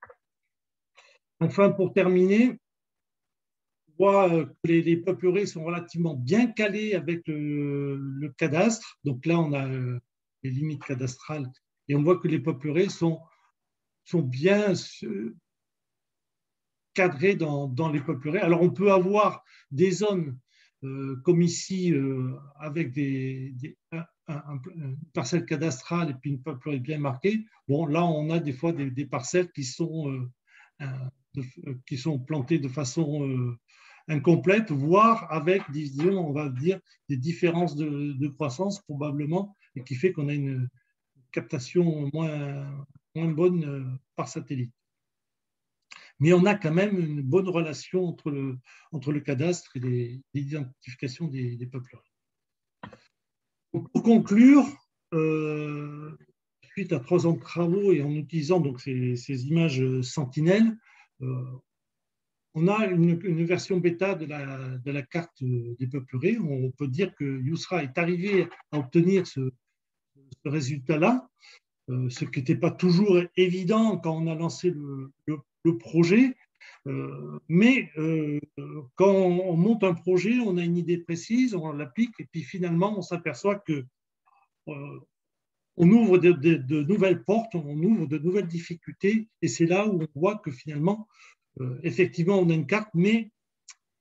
Enfin, pour terminer, on voit que les peupleraies sont relativement bien calées avec le cadastre. Donc là, on a les limites cadastrales et on voit que les peupleraies sont bien cadré dans les peupleraies. Alors, on peut avoir des zones comme ici, avec une parcelle cadastrale et puis une peuplerie bien marquée. Bon, là, on a des fois des parcelles qui sont plantées de façon incomplète, voire avec, disons, on va dire, des différences de croissance probablement, et qui fait qu'on a une captation moins bonne par satellite. Mais on a quand même une bonne relation entre le cadastre et l'identification des peupleries. Pour conclure, suite à 3 ans de travaux et en utilisant donc ces images sentinelles, on a une version bêta de la carte des peupleraies. On peut dire que Yousra est arrivé à obtenir ce résultat-là, ce qui n'était pas toujours évident quand on a lancé le projet. Mais quand on monte un projet, on a une idée précise, on l'applique, et puis finalement, on s'aperçoit que on ouvre de nouvelles portes, on ouvre de nouvelles difficultés, et c'est là où on voit que finalement, effectivement, on a une carte, mais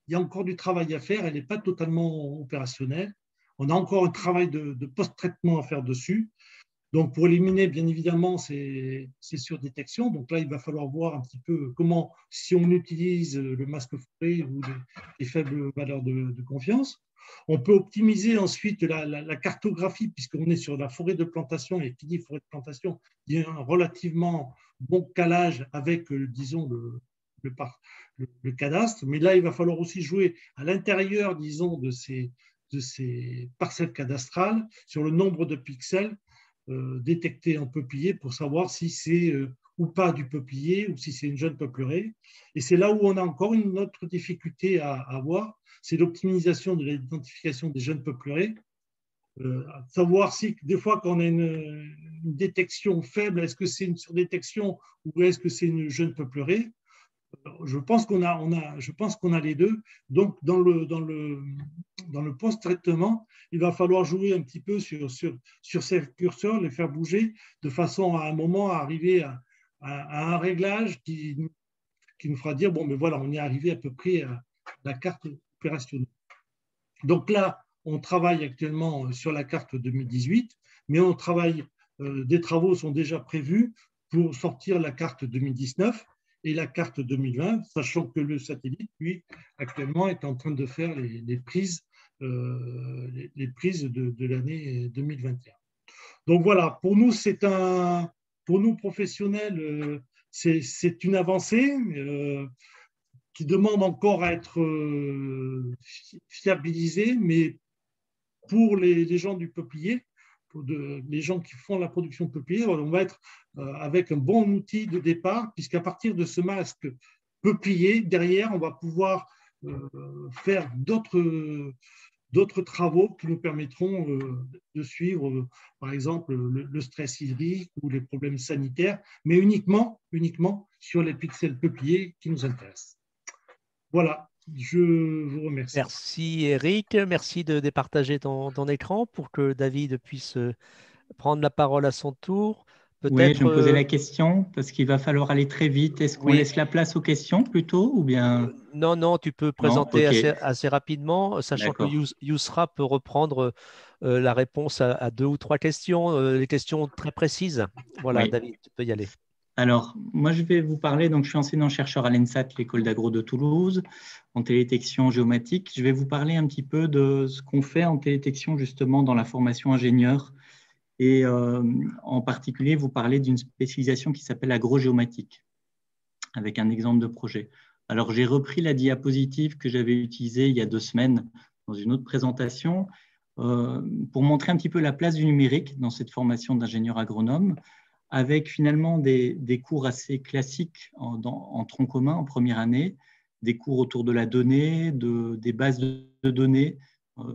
il y a encore du travail à faire, elle n'est pas totalement opérationnelle. On a encore un travail de post-traitement à faire dessus. Donc, pour éliminer, bien évidemment, ces surdétections, donc là, il va falloir voir un petit peu comment, si on utilise le masque forêt ou les faibles valeurs de confiance. On peut optimiser ensuite la cartographie, puisqu'on est sur la forêt de plantation, et qui dit forêt de plantation, il y a un relativement bon calage avec, disons, le cadastre. Mais là, il va falloir aussi jouer à l'intérieur, disons, de ces parcelles cadastrales, sur le nombre de pixels détectés en peuplier pour savoir si c'est ou pas du peuplier ou si c'est une jeune peuplerée. Et c'est là où on a encore une autre difficulté à avoir, c'est l'optimisation de l'identification des jeunes peuplerées. Savoir si, des fois, quand on a une détection faible, est-ce que c'est une surdétection ou est-ce que c'est une jeune peuplerée? Je pense qu'on a les deux. Donc, dans le post-traitement, il va falloir jouer un petit peu sur ces curseurs, les faire bouger, de façon à un moment à arriver à un réglage qui nous fera dire, bon, mais voilà, on est arrivé à peu près à la carte opérationnelle. Donc là, on travaille actuellement sur la carte 2018, mais des travaux sont déjà prévus pour sortir la carte 2019 et la carte 2020, sachant que le satellite, lui, actuellement, est en train de faire les prises de l'année 2021. Donc voilà, pour nous professionnels, c'est une avancée qui demande encore à être fiabilisée, mais pour les gens du peuplier, les gens qui font la production de peuplier, on va être avec un bon outil de départ, puisqu'à partir de ce masque peuplier, derrière, on va pouvoir faire d'autres travaux qui nous permettront de suivre, par exemple, le stress hydrique ou les problèmes sanitaires, mais uniquement sur les pixels peupliers qui nous intéressent. Voilà, je vous remercie. Merci Eric, merci de départager ton écran pour que David puisse prendre la parole à son tour. Oui, je me posais la question parce qu'il va falloir aller très vite. Est-ce qu'on laisse la place aux questions plutôt ou bien... Non, tu peux présenter assez rapidement, sachant que Yousra peut reprendre la réponse à 2 ou 3 questions, les questions très précises. Voilà, oui. David, tu peux y aller. Alors, moi, je vais vous parler, donc je suis enseignant-chercheur à l'ENSAT, l'école d'agro de Toulouse, en télédétection géomatique. Je vais vous parler un petit peu de ce qu'on fait en télédétection justement dans la formation ingénieur et en particulier vous parler d'une spécialisation qui s'appelle agrogéomatique, avec un exemple de projet. Alors, j'ai repris la diapositive que j'avais utilisée il y a 2 semaines dans une autre présentation pour montrer un petit peu la place du numérique dans cette formation d'ingénieur agronome, avec finalement des cours assez classiques en tronc commun en première année, des cours autour de la donnée, des bases de données,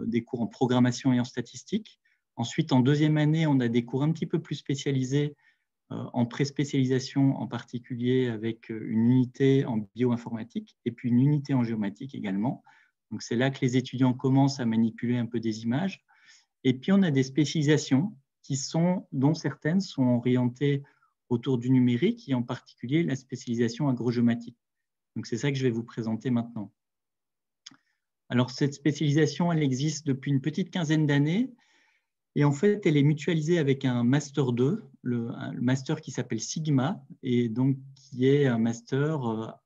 des cours en programmation et en statistique. Ensuite, en 2e année, on a des cours un petit peu plus spécialisés en pré-spécialisation, en particulier avec une unité en bioinformatique et puis une unité en géomatique également. Donc, c'est là que les étudiants commencent à manipuler un peu des images. Et puis, on a des spécialisations dont certaines sont orientées autour du numérique et en particulier la spécialisation agrogéomatique. Donc, c'est ça que je vais vous présenter maintenant. Alors, cette spécialisation, elle existe depuis une petite quinzaine d'années. Et en fait, elle est mutualisée avec un Master 2, le master qui s'appelle Sigma, et donc qui est un master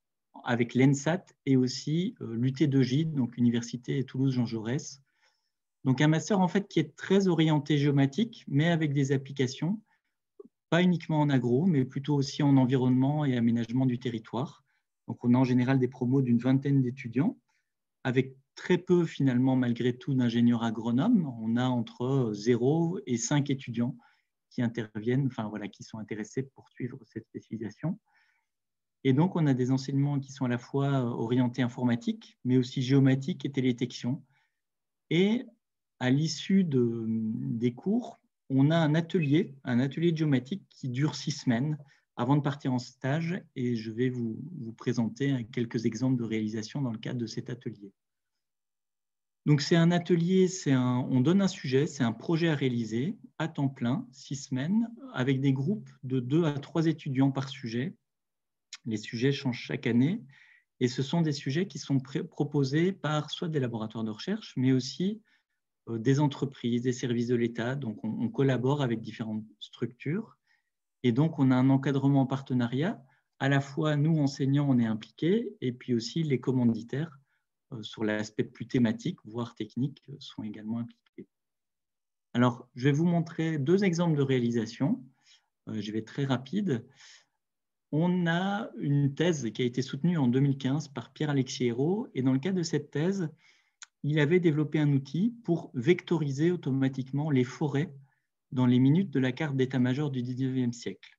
avec l'ENSAT et aussi l'UT2J, donc Université Toulouse-Jean Jaurès. Donc un master en fait qui est très orienté géomatique, mais avec des applications, pas uniquement en agro, mais plutôt aussi en environnement et aménagement du territoire. Donc on a en général des promos d'une vingtaine d'étudiants, avec très peu finalement malgré tout d'ingénieurs agronomes. On a entre 0 et 5 étudiants qui interviennent, enfin voilà, qui sont intéressés pour suivre cette spécialisation. Et donc on a des enseignements qui sont à la fois orientés informatique, mais aussi géomatique et télédétection. Et à l'issue des cours, on a un atelier de géomatique qui dure 6 semaines avant de partir en stage, et je vais vous présenter quelques exemples de réalisation dans le cadre de cet atelier. Donc, c'est un atelier, on donne un sujet, c'est un projet à réaliser à temps plein, 6 semaines, avec des groupes de 2 à 3 étudiants par sujet. Les sujets changent chaque année et ce sont des sujets qui sont proposés par soit des laboratoires de recherche, mais aussi des entreprises, des services de l'État. Donc, on collabore avec différentes structures et donc on a un encadrement en partenariat. À la fois, nous, enseignants, on est impliqués et puis aussi les commanditaires sur l'aspect plus thématique, voire technique, sont également impliqués. Alors, je vais vous montrer 2 exemples de réalisation. Je vais être très rapide. On a une thèse qui a été soutenue en 2015 par Pierre-Alexis Hérault, et dans le cadre de cette thèse, il avait développé un outil pour vectoriser automatiquement les forêts dans les minutes de la carte d'état-major du 19e siècle.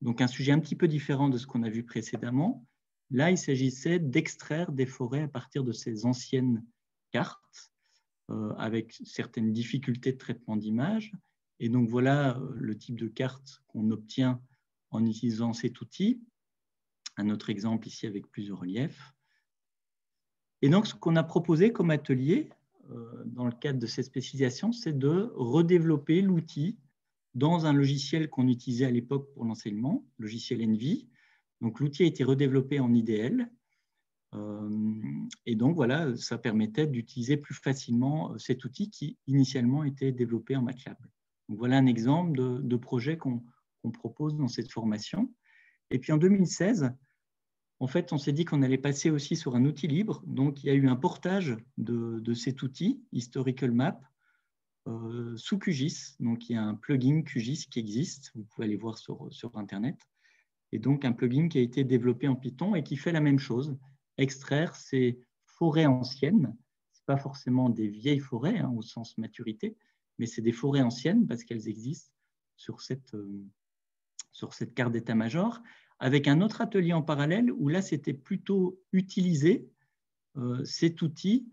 Donc, un sujet un petit peu différent de ce qu'on a vu précédemment. Là, il s'agissait d'extraire des forêts à partir de ces anciennes cartes, avec certaines difficultés de traitement d'image. Et donc, voilà le type de carte qu'on obtient en utilisant cet outil. Un autre exemple ici avec plusieurs reliefs. Et donc, ce qu'on a proposé comme atelier, dans le cadre de cette spécialisation, c'est de redévelopper l'outil dans un logiciel qu'on utilisait à l'époque pour l'enseignement, logiciel Envy. Donc, l'outil a été redéveloppé en IDL. Et donc, voilà, ça permettait d'utiliser plus facilement cet outil qui, initialement, était développé en MATLAB. Donc, voilà un exemple de projet qu'on propose dans cette formation. Et puis, en 2016, en fait, on s'est dit qu'on allait passer aussi sur un outil libre. Donc, il y a eu un portage de cet outil, Historical Map, sous QGIS. Donc, il y a un plugin QGIS qui existe. Vous pouvez aller voir sur Internet. Et donc, un plugin qui a été développé en Python et qui fait la même chose. Extraire ces forêts anciennes. Ce n'est pas forcément des vieilles forêts, au sens maturité, mais c'est des forêts anciennes parce qu'elles existent sur cette carte d'état-major, avec un autre atelier en parallèle où là, c'était plutôt utiliser cet outil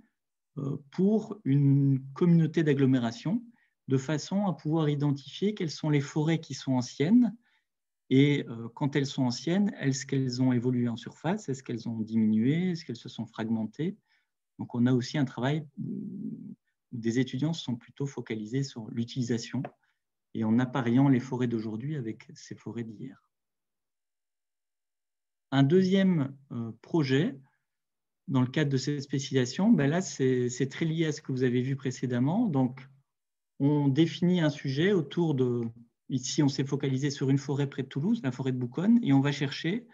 pour une communauté d'agglomération de façon à pouvoir identifier quelles sont les forêts qui sont anciennes et quand elles sont anciennes, est-ce qu'elles ont évolué en surface, est-ce qu'elles ont diminué, est-ce qu'elles se sont fragmentées. Donc, on a aussi un travail où des étudiants se sont plutôt focalisés sur l'utilisation et en appariant les forêts d'aujourd'hui avec ces forêts d'hier. Un deuxième projet, dans le cadre de cette spécialisation, ben là, c'est très lié à ce que vous avez vu précédemment. Donc, on définit un sujet autour de... Ici, on s'est focalisé sur une forêt près de Toulouse, la forêt de Bouconne, et on va chercher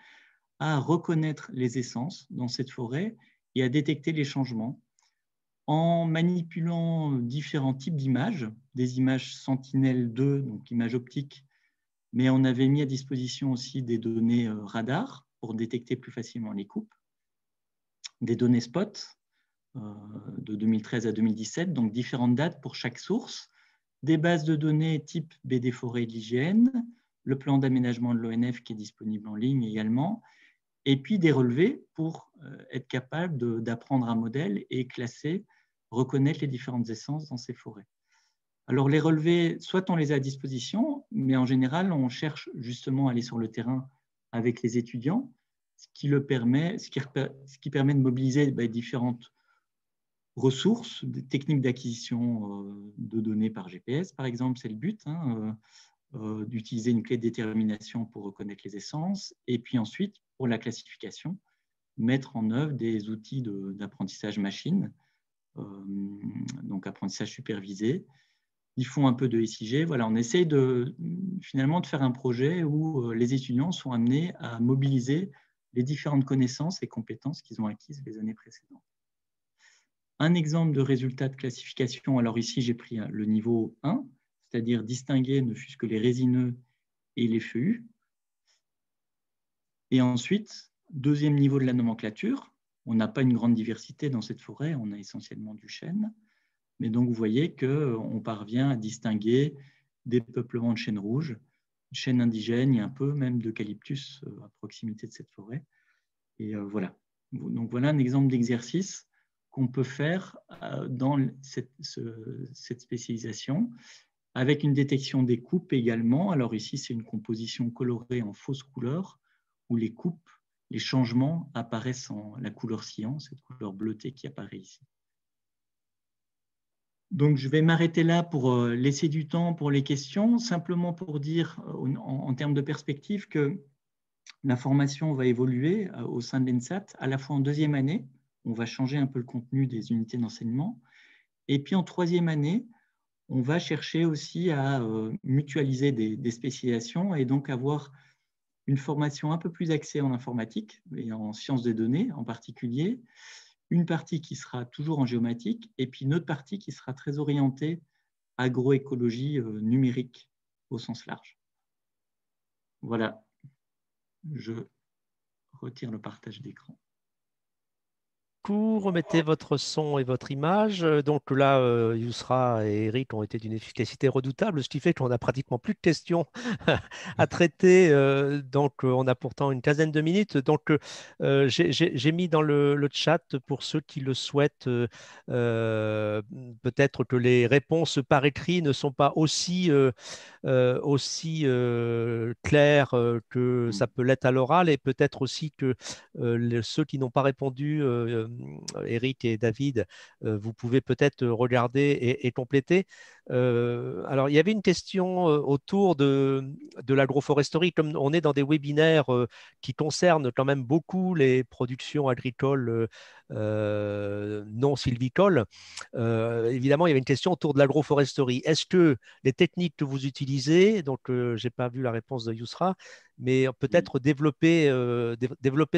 à reconnaître les essences dans cette forêt et à détecter les changements en manipulant différents types d'images, des images Sentinelle-2, donc images optiques, mais on avait mis à disposition aussi des données radar pour détecter plus facilement les coupes, des données spot de 2013 à 2017, donc différentes dates pour chaque source, des bases de données type BD Forêt de l'IGN, le plan d'aménagement de l'ONF qui est disponible en ligne également, et puis des relevés pour être capable d'apprendre un modèle et classer, reconnaître les différentes essences dans ces forêts. Alors les relevés, soit on les a à disposition, mais en général, on cherche justement à aller sur le terrain avec les étudiants, ce qui permet de mobiliser différentes ressources, des techniques d'acquisition de données par GPS, par exemple, c'est le but, d'utiliser une clé de détermination pour reconnaître les essences, et puis ensuite, pour la classification, mettre en œuvre des outils d'apprentissage machine, donc apprentissage supervisé. Ils font un peu de SIG. Voilà, on essaye finalement de faire un projet où les étudiants sont amenés à mobiliser les différentes connaissances et compétences qu'ils ont acquises les années précédentes. Un exemple de résultat de classification, alors ici j'ai pris le niveau 1, c'est-à-dire distinguer ne fût-ce que les résineux et les feuillus. Et ensuite, deuxième niveau de la nomenclature, on n'a pas une grande diversité dans cette forêt, on a essentiellement du chêne. Mais donc, vous voyez qu'on parvient à distinguer des peuplements de chêne rouge, chêne indigène, il y a un peu même d'eucalyptus à proximité de cette forêt. Et voilà. Donc, voilà un exemple d'exercice qu'on peut faire dans cette spécialisation, avec une détection des coupes également. Alors ici, c'est une composition colorée en fausse couleur, où les coupes, les changements apparaissent en la couleur cyan, cette couleur bleutée qui apparaît ici. Donc, je vais m'arrêter là pour laisser du temps pour les questions, simplement pour dire en termes de perspective que la formation va évoluer au sein de l'ENSAT, à la fois en deuxième année, on va changer un peu le contenu des unités d'enseignement, et puis en troisième année, on va chercher aussi à mutualiser des spécialisations et donc avoir une formation un peu plus axée en informatique et en sciences des données en particulier, une partie qui sera toujours en géomatique et puis une autre partie qui sera très orientée agroécologie numérique au sens large. Voilà, je retire le partage d'écran. Remettez votre son et votre image. Donc là, Yousra et Eric ont été d'une efficacité redoutable, ce qui fait qu'on n'a pratiquement plus de questions à traiter. Donc, on a pourtant une quinzaine de minutes. Donc, j'ai mis dans le chat pour ceux qui le souhaitent, peut-être que les réponses par écrit ne sont pas aussi claires que ça peut l'être à l'oral, et peut-être aussi que ceux qui n'ont pas répondu, Eric et David, vous pouvez peut-être regarder et compléter. Alors, il y avait une question autour de l'agroforesterie. Comme on est dans des webinaires qui concernent quand même beaucoup les productions agricoles non sylvicoles, évidemment, il y avait une question autour de l'agroforesterie. Est-ce que les techniques que vous utilisez, donc je n'ai pas vu la réponse de Yousra, mais peut-être développer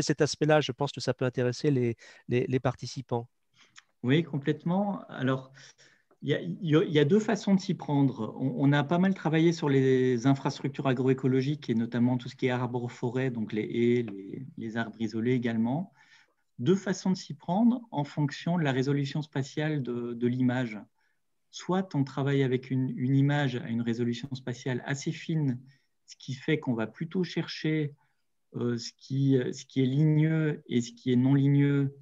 cet aspect-là, je pense que ça peut intéresser les participants. Oui, complètement. Alors, il y a deux façons de s'y prendre. On a pas mal travaillé sur les infrastructures agroécologiques et notamment tout ce qui est arbres-forêts, donc les haies, les arbres isolés également. Deux façons de s'y prendre en fonction de la résolution spatiale de l'image. Soit on travaille avec une image à une résolution spatiale assez fine, ce qui fait qu'on va plutôt chercher ce qui est ligneux et ce qui est non ligneux,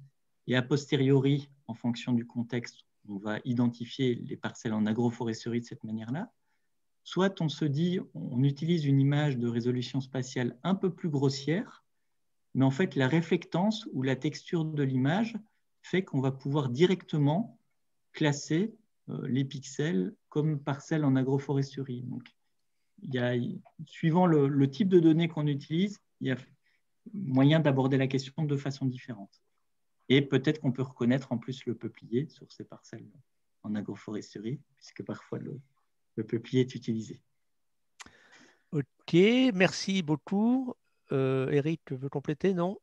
et a posteriori, en fonction du contexte, on va identifier les parcelles en agroforesterie de cette manière-là. Soit on se dit, on utilise une image de résolution spatiale un peu plus grossière, mais en fait, la réflectance ou la texture de l'image fait qu'on va pouvoir directement classer les pixels comme parcelles en agroforesterie. Donc, suivant le type de données qu'on utilise, il y a moyen d'aborder la question de façon différente. Et peut-être qu'on peut reconnaître en plus le peuplier sur ces parcelles en agroforesterie, puisque parfois le peuplier est utilisé. Ok, merci beaucoup. Eric, tu veux compléter? Non?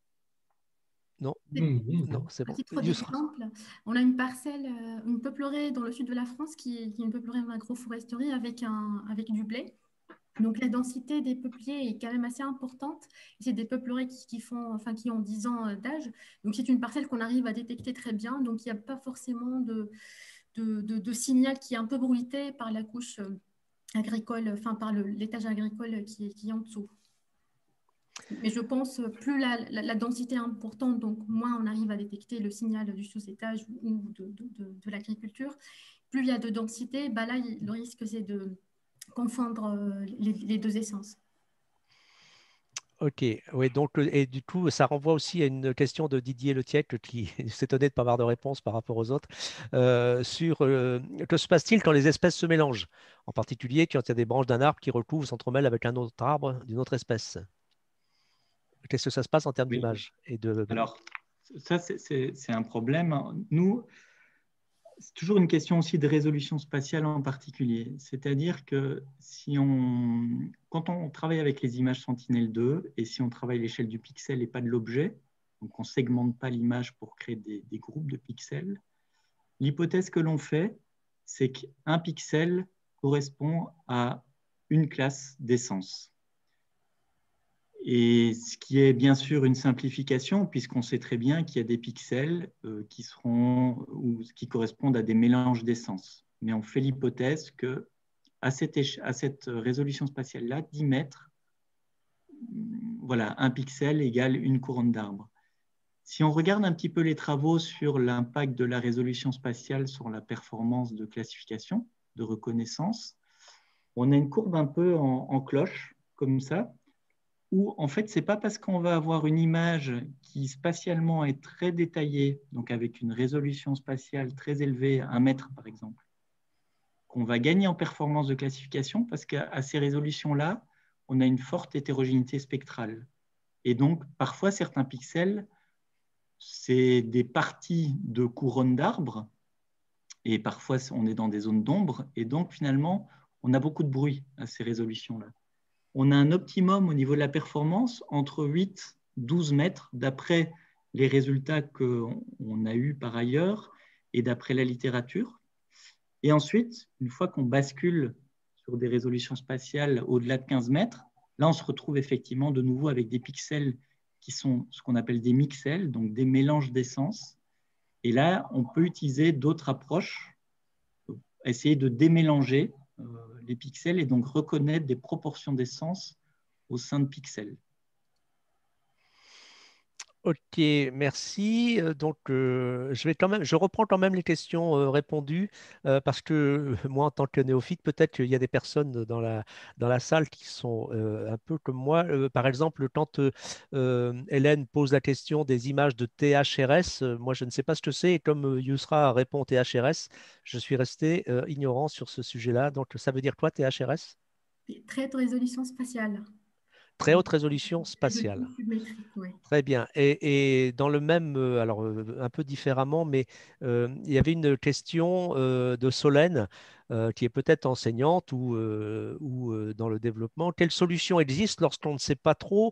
Non, Non. C'est bon. À titre d'exemple, on a une parcelle, une peuplerée dans le sud de la France qui est une peuplerée en agroforesterie avec du blé. Donc la densité des peupliers est quand même assez importante. C'est des peupleraies qui ont 10 ans d'âge. Donc c'est une parcelle qu'on arrive à détecter très bien. Donc il n'y a pas forcément de signal qui est un peu bruité par la couche agricole, par l'étage agricole qui est en dessous. Mais je pense plus la densité est importante, donc moins on arrive à détecter le signal du sous-étage ou de l'agriculture. Plus il y a de densité, là, le risque, c'est de confondre les deux essences. Ok, oui, donc, et du coup, ça renvoie aussi à une question de Didier Letiec qui s'étonnait de ne pas avoir de réponse par rapport aux autres, sur que se passe-t-il quand les espèces se mélangent, en particulier quand il y a des branches d'un arbre qui recouvrent, s'entremêlent avec un autre arbre d'une autre espèce. Qu'est-ce que ça se passe en termes d'image et de... Alors, Ça, c'est un problème. Nous, c'est toujours une question aussi de résolution spatiale en particulier. C'est-à-dire que quand on travaille avec les images Sentinel-2 et si on travaille l'échelle du pixel et pas de l'objet, donc on ne segmente pas l'image pour créer des groupes de pixels, l'hypothèse que l'on fait, c'est qu'un pixel correspond à une classe d'essence. Et ce qui est bien sûr une simplification, puisqu'on sait très bien qu'il y a des pixels qui correspondent à des mélanges d'essence. Mais on fait l'hypothèse qu'à cette résolution spatiale-là, 10 mètres, voilà, un pixel égale une couronne d'arbre. Si on regarde un petit peu les travaux sur l'impact de la résolution spatiale sur la performance de classification, de reconnaissance, on a une courbe un peu en cloche, comme ça, où en fait, ce n'est pas parce qu'on va avoir une image qui spatialement est très détaillée, donc avec une résolution spatiale très élevée, 1 mètre par exemple, qu'on va gagner en performance de classification, parce qu'à ces résolutions-là, on a une forte hétérogénéité spectrale. Et donc, parfois, certains pixels, c'est des parties de couronnes d'arbres, et parfois, on est dans des zones d'ombre, et donc finalement, on a beaucoup de bruit à ces résolutions-là. On a un optimum au niveau de la performance entre 8 et 12 mètres d'après les résultats qu'on a eus par ailleurs et d'après la littérature. Et ensuite, une fois qu'on bascule sur des résolutions spatiales au-delà de 15 mètres, là, on se retrouve effectivement de nouveau avec des pixels qui sont ce qu'on appelle des mixels, donc des mélanges d'essence. Et là, on peut utiliser d'autres approches, essayer de démélanger les pixels et donc reconnaître des proportions d'essence au sein de pixels. Ok, merci. Donc, je reprends quand même les questions répondues parce que moi, en tant que néophyte, peut-être qu'il y a des personnes dans la salle qui sont un peu comme moi. Par exemple, quand Hélène pose la question des images de THRS, moi, je ne sais pas ce que c'est. Et comme Yousra répond THRS, je suis resté ignorant sur ce sujet-là. Donc, ça veut dire quoi, THRS? Très haute résolution spatiale. Très haute résolution spatiale. Ouais. Très bien. Et dans le même, alors un peu différemment, mais il y avait une question de Solène, qui est peut-être enseignante ou dans le développement. Quelle solution existe lorsqu'on ne sait pas trop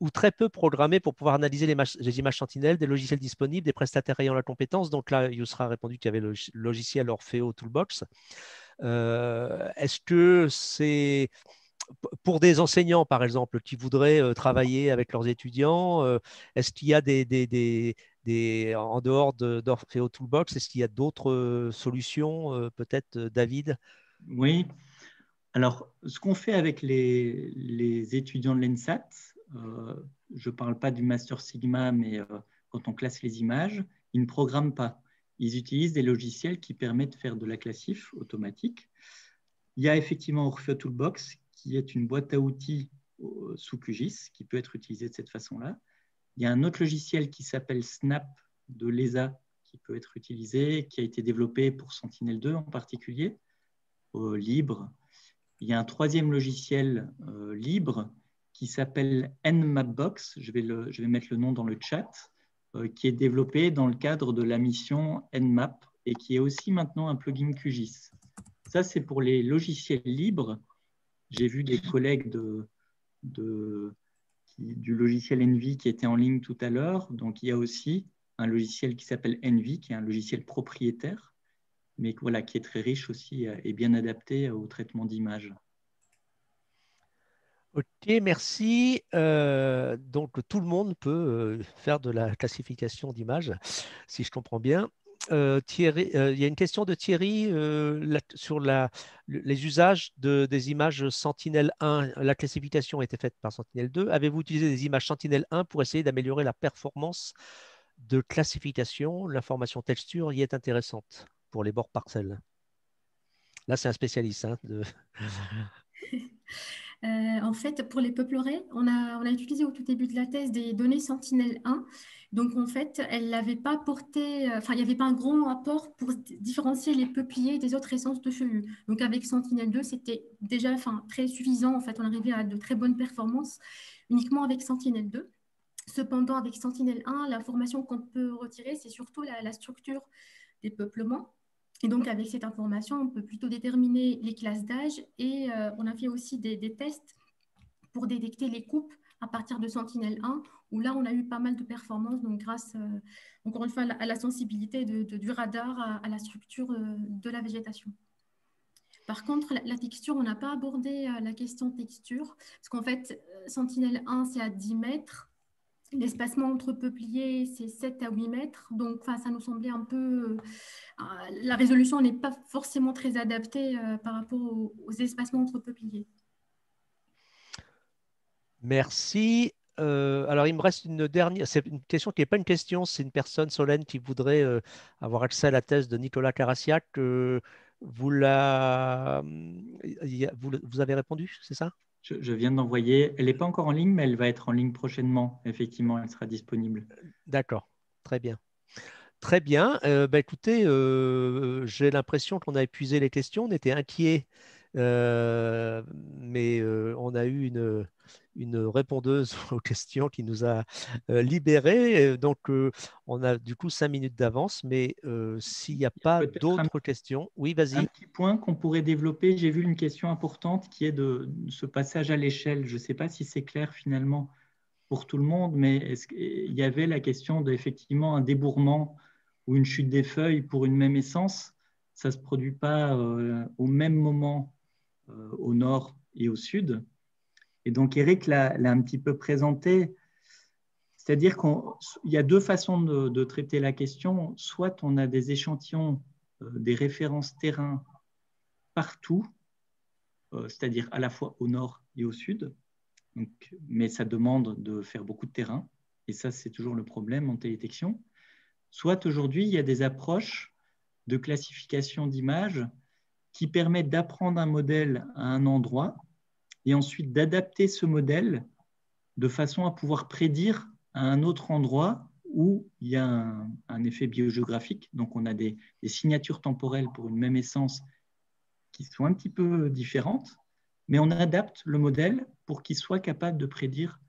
ou très peu programmer pour pouvoir analyser les images sentinelles, des logiciels disponibles, des prestataires ayant la compétence? Donc là, Yousra a répondu qu'il y avait le logiciel Orfeo Toolbox. Est-ce que c'est pour des enseignants, par exemple, qui voudraient travailler avec leurs étudiants, est-ce qu'il y a en dehors d'Orfeo Toolbox, est-ce qu'il y a d'autres solutions, peut-être, David? Oui. Alors, ce qu'on fait avec les étudiants de l'ENSAT, je ne parle pas du Master Sigma, mais quand on classe les images, ils ne programment pas. Ils utilisent des logiciels qui permettent de faire de la classif automatique. Il y a effectivement Orfeo Toolbox, qui est une boîte à outils sous QGIS, qui peut être utilisée de cette façon-là. Il y a un autre logiciel qui s'appelle Snap de l'ESA, qui peut être utilisé, qui a été développé pour Sentinel-2 en particulier, libre. Il y a un troisième logiciel libre qui s'appelle Nmapbox, je vais mettre le nom dans le chat, qui est développé dans le cadre de la mission Nmap et qui est aussi maintenant un plugin QGIS. Ça, c'est pour les logiciels libres. J'ai vu des collègues du logiciel Envy qui étaient en ligne tout à l'heure. Donc, il y a aussi un logiciel qui s'appelle Envy, qui est un logiciel propriétaire, mais voilà, qui est très riche aussi et bien adapté au traitement d'images. Ok, merci. Donc, tout le monde peut faire de la classification d'images, si je comprends bien. Thierry, il y a une question de Thierry sur les usages des images Sentinel-1. La classification a été faite par Sentinel-2. Avez-vous utilisé des images Sentinel-1 pour essayer d'améliorer la performance de classification? L'information texture y est intéressante pour les bords parcelles. Là, c'est un spécialiste. En fait, pour les peupleraies, on a utilisé au tout début de la thèse des données Sentinel-1. Donc, en fait, elle n'avait pas porté, il n'y avait pas un grand apport pour différencier les peupliers des autres essences de feuillus. Donc, avec Sentinel-2, c'était déjà très suffisant. En fait, on arrivait à de très bonnes performances uniquement avec Sentinel-2. Cependant, avec Sentinelle-1, l'information qu'on peut retirer, c'est surtout la structure des peuplements. Et donc, avec cette information, on peut plutôt déterminer les classes d'âge et on a fait aussi des tests pour détecter les coupes à partir de Sentinelle-1, où là, on a eu pas mal de performances, donc grâce, encore une fois, à la sensibilité du radar à la structure de la végétation. Par contre, la texture, on n'a pas abordé la question texture, parce qu'en fait, Sentinelle-1, c'est à 10 mètres. L'espacement entre peupliers, c'est 7 à 8 mètres. Donc, ça nous semblait un peu... la résolution n'est pas forcément très adaptée par rapport aux espacements entre peupliers. Merci. Alors, il me reste une dernière. C'est une question qui n'est pas une question, c'est une personne, Solène, qui voudrait avoir accès à la thèse de Nicolas Carassiac. Vous, vous avez répondu, c'est ça? Je viens d'envoyer. Elle n'est pas encore en ligne, mais elle va être en ligne prochainement. Effectivement, elle sera disponible. D'accord, très bien. Très bien. Écoutez, j'ai l'impression qu'on a épuisé les questions. On était inquiets, mais on a eu une répondeuse aux questions qui nous a libérés. Donc, on a du coup 5 minutes d'avance. Mais s'il n'y a pas d'autres questions, oui, Un vas-y. petit point qu'on pourrait développer, j'ai vu une question importante qui est de ce passage à l'échelle. Je ne sais pas si c'est clair finalement pour tout le monde, mais est-ce qu'il y avait la question d'effectivement un débourrement ou une chute des feuilles pour une même essence? Ça ne se produit pas au même moment au nord et au sud. Et donc Eric l'a un petit peu présenté, c'est-à-dire qu'il y a deux façons de traiter la question. Soit on a des échantillons, des références terrain partout, c'est-à-dire à la fois au nord et au sud, donc, mais ça demande de faire beaucoup de terrain, et ça c'est toujours le problème en télédétection. Soit aujourd'hui, il y a des approches de classification d'images qui permettent d'apprendre un modèle à un endroit et ensuite d'adapter ce modèle de façon à pouvoir prédire à un autre endroit où il y a un effet biogéographique. Donc, on a des signatures temporelles pour une même essence qui sont un petit peu différentes, mais on adapte le modèle pour qu'il soit capable de prédire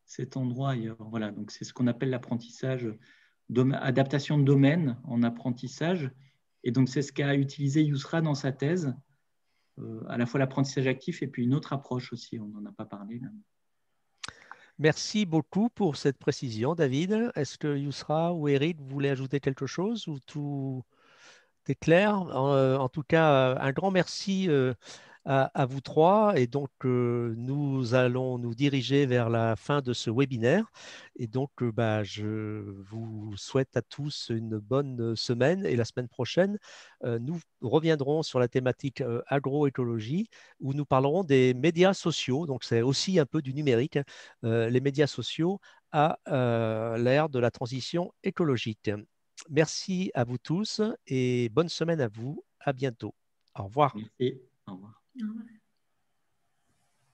cet endroit ailleurs. Voilà, donc c'est ce qu'on appelle l'apprentissage, adaptation de domaine en apprentissage. Et donc, c'est ce qu'a utilisé Yousra dans sa thèse, à la fois l'apprentissage actif et puis une autre approche aussi, on n'en a pas parlé là. Merci beaucoup pour cette précision, David. Est-ce que Yousra ou Eric voulaient ajouter quelque chose ou tout est clair? En tout cas, un grand merci à vous trois. Et donc, nous allons nous diriger vers la fin de ce webinaire. Et donc, je vous souhaite à tous une bonne semaine. Et la semaine prochaine, nous reviendrons sur la thématique agroécologie, où nous parlerons des médias sociaux. Donc, c'est aussi un peu du numérique, les médias sociaux à l'ère de la transition écologique. Merci à vous tous et bonne semaine à vous. À bientôt. Au revoir. Merci. Au revoir. Au revoir.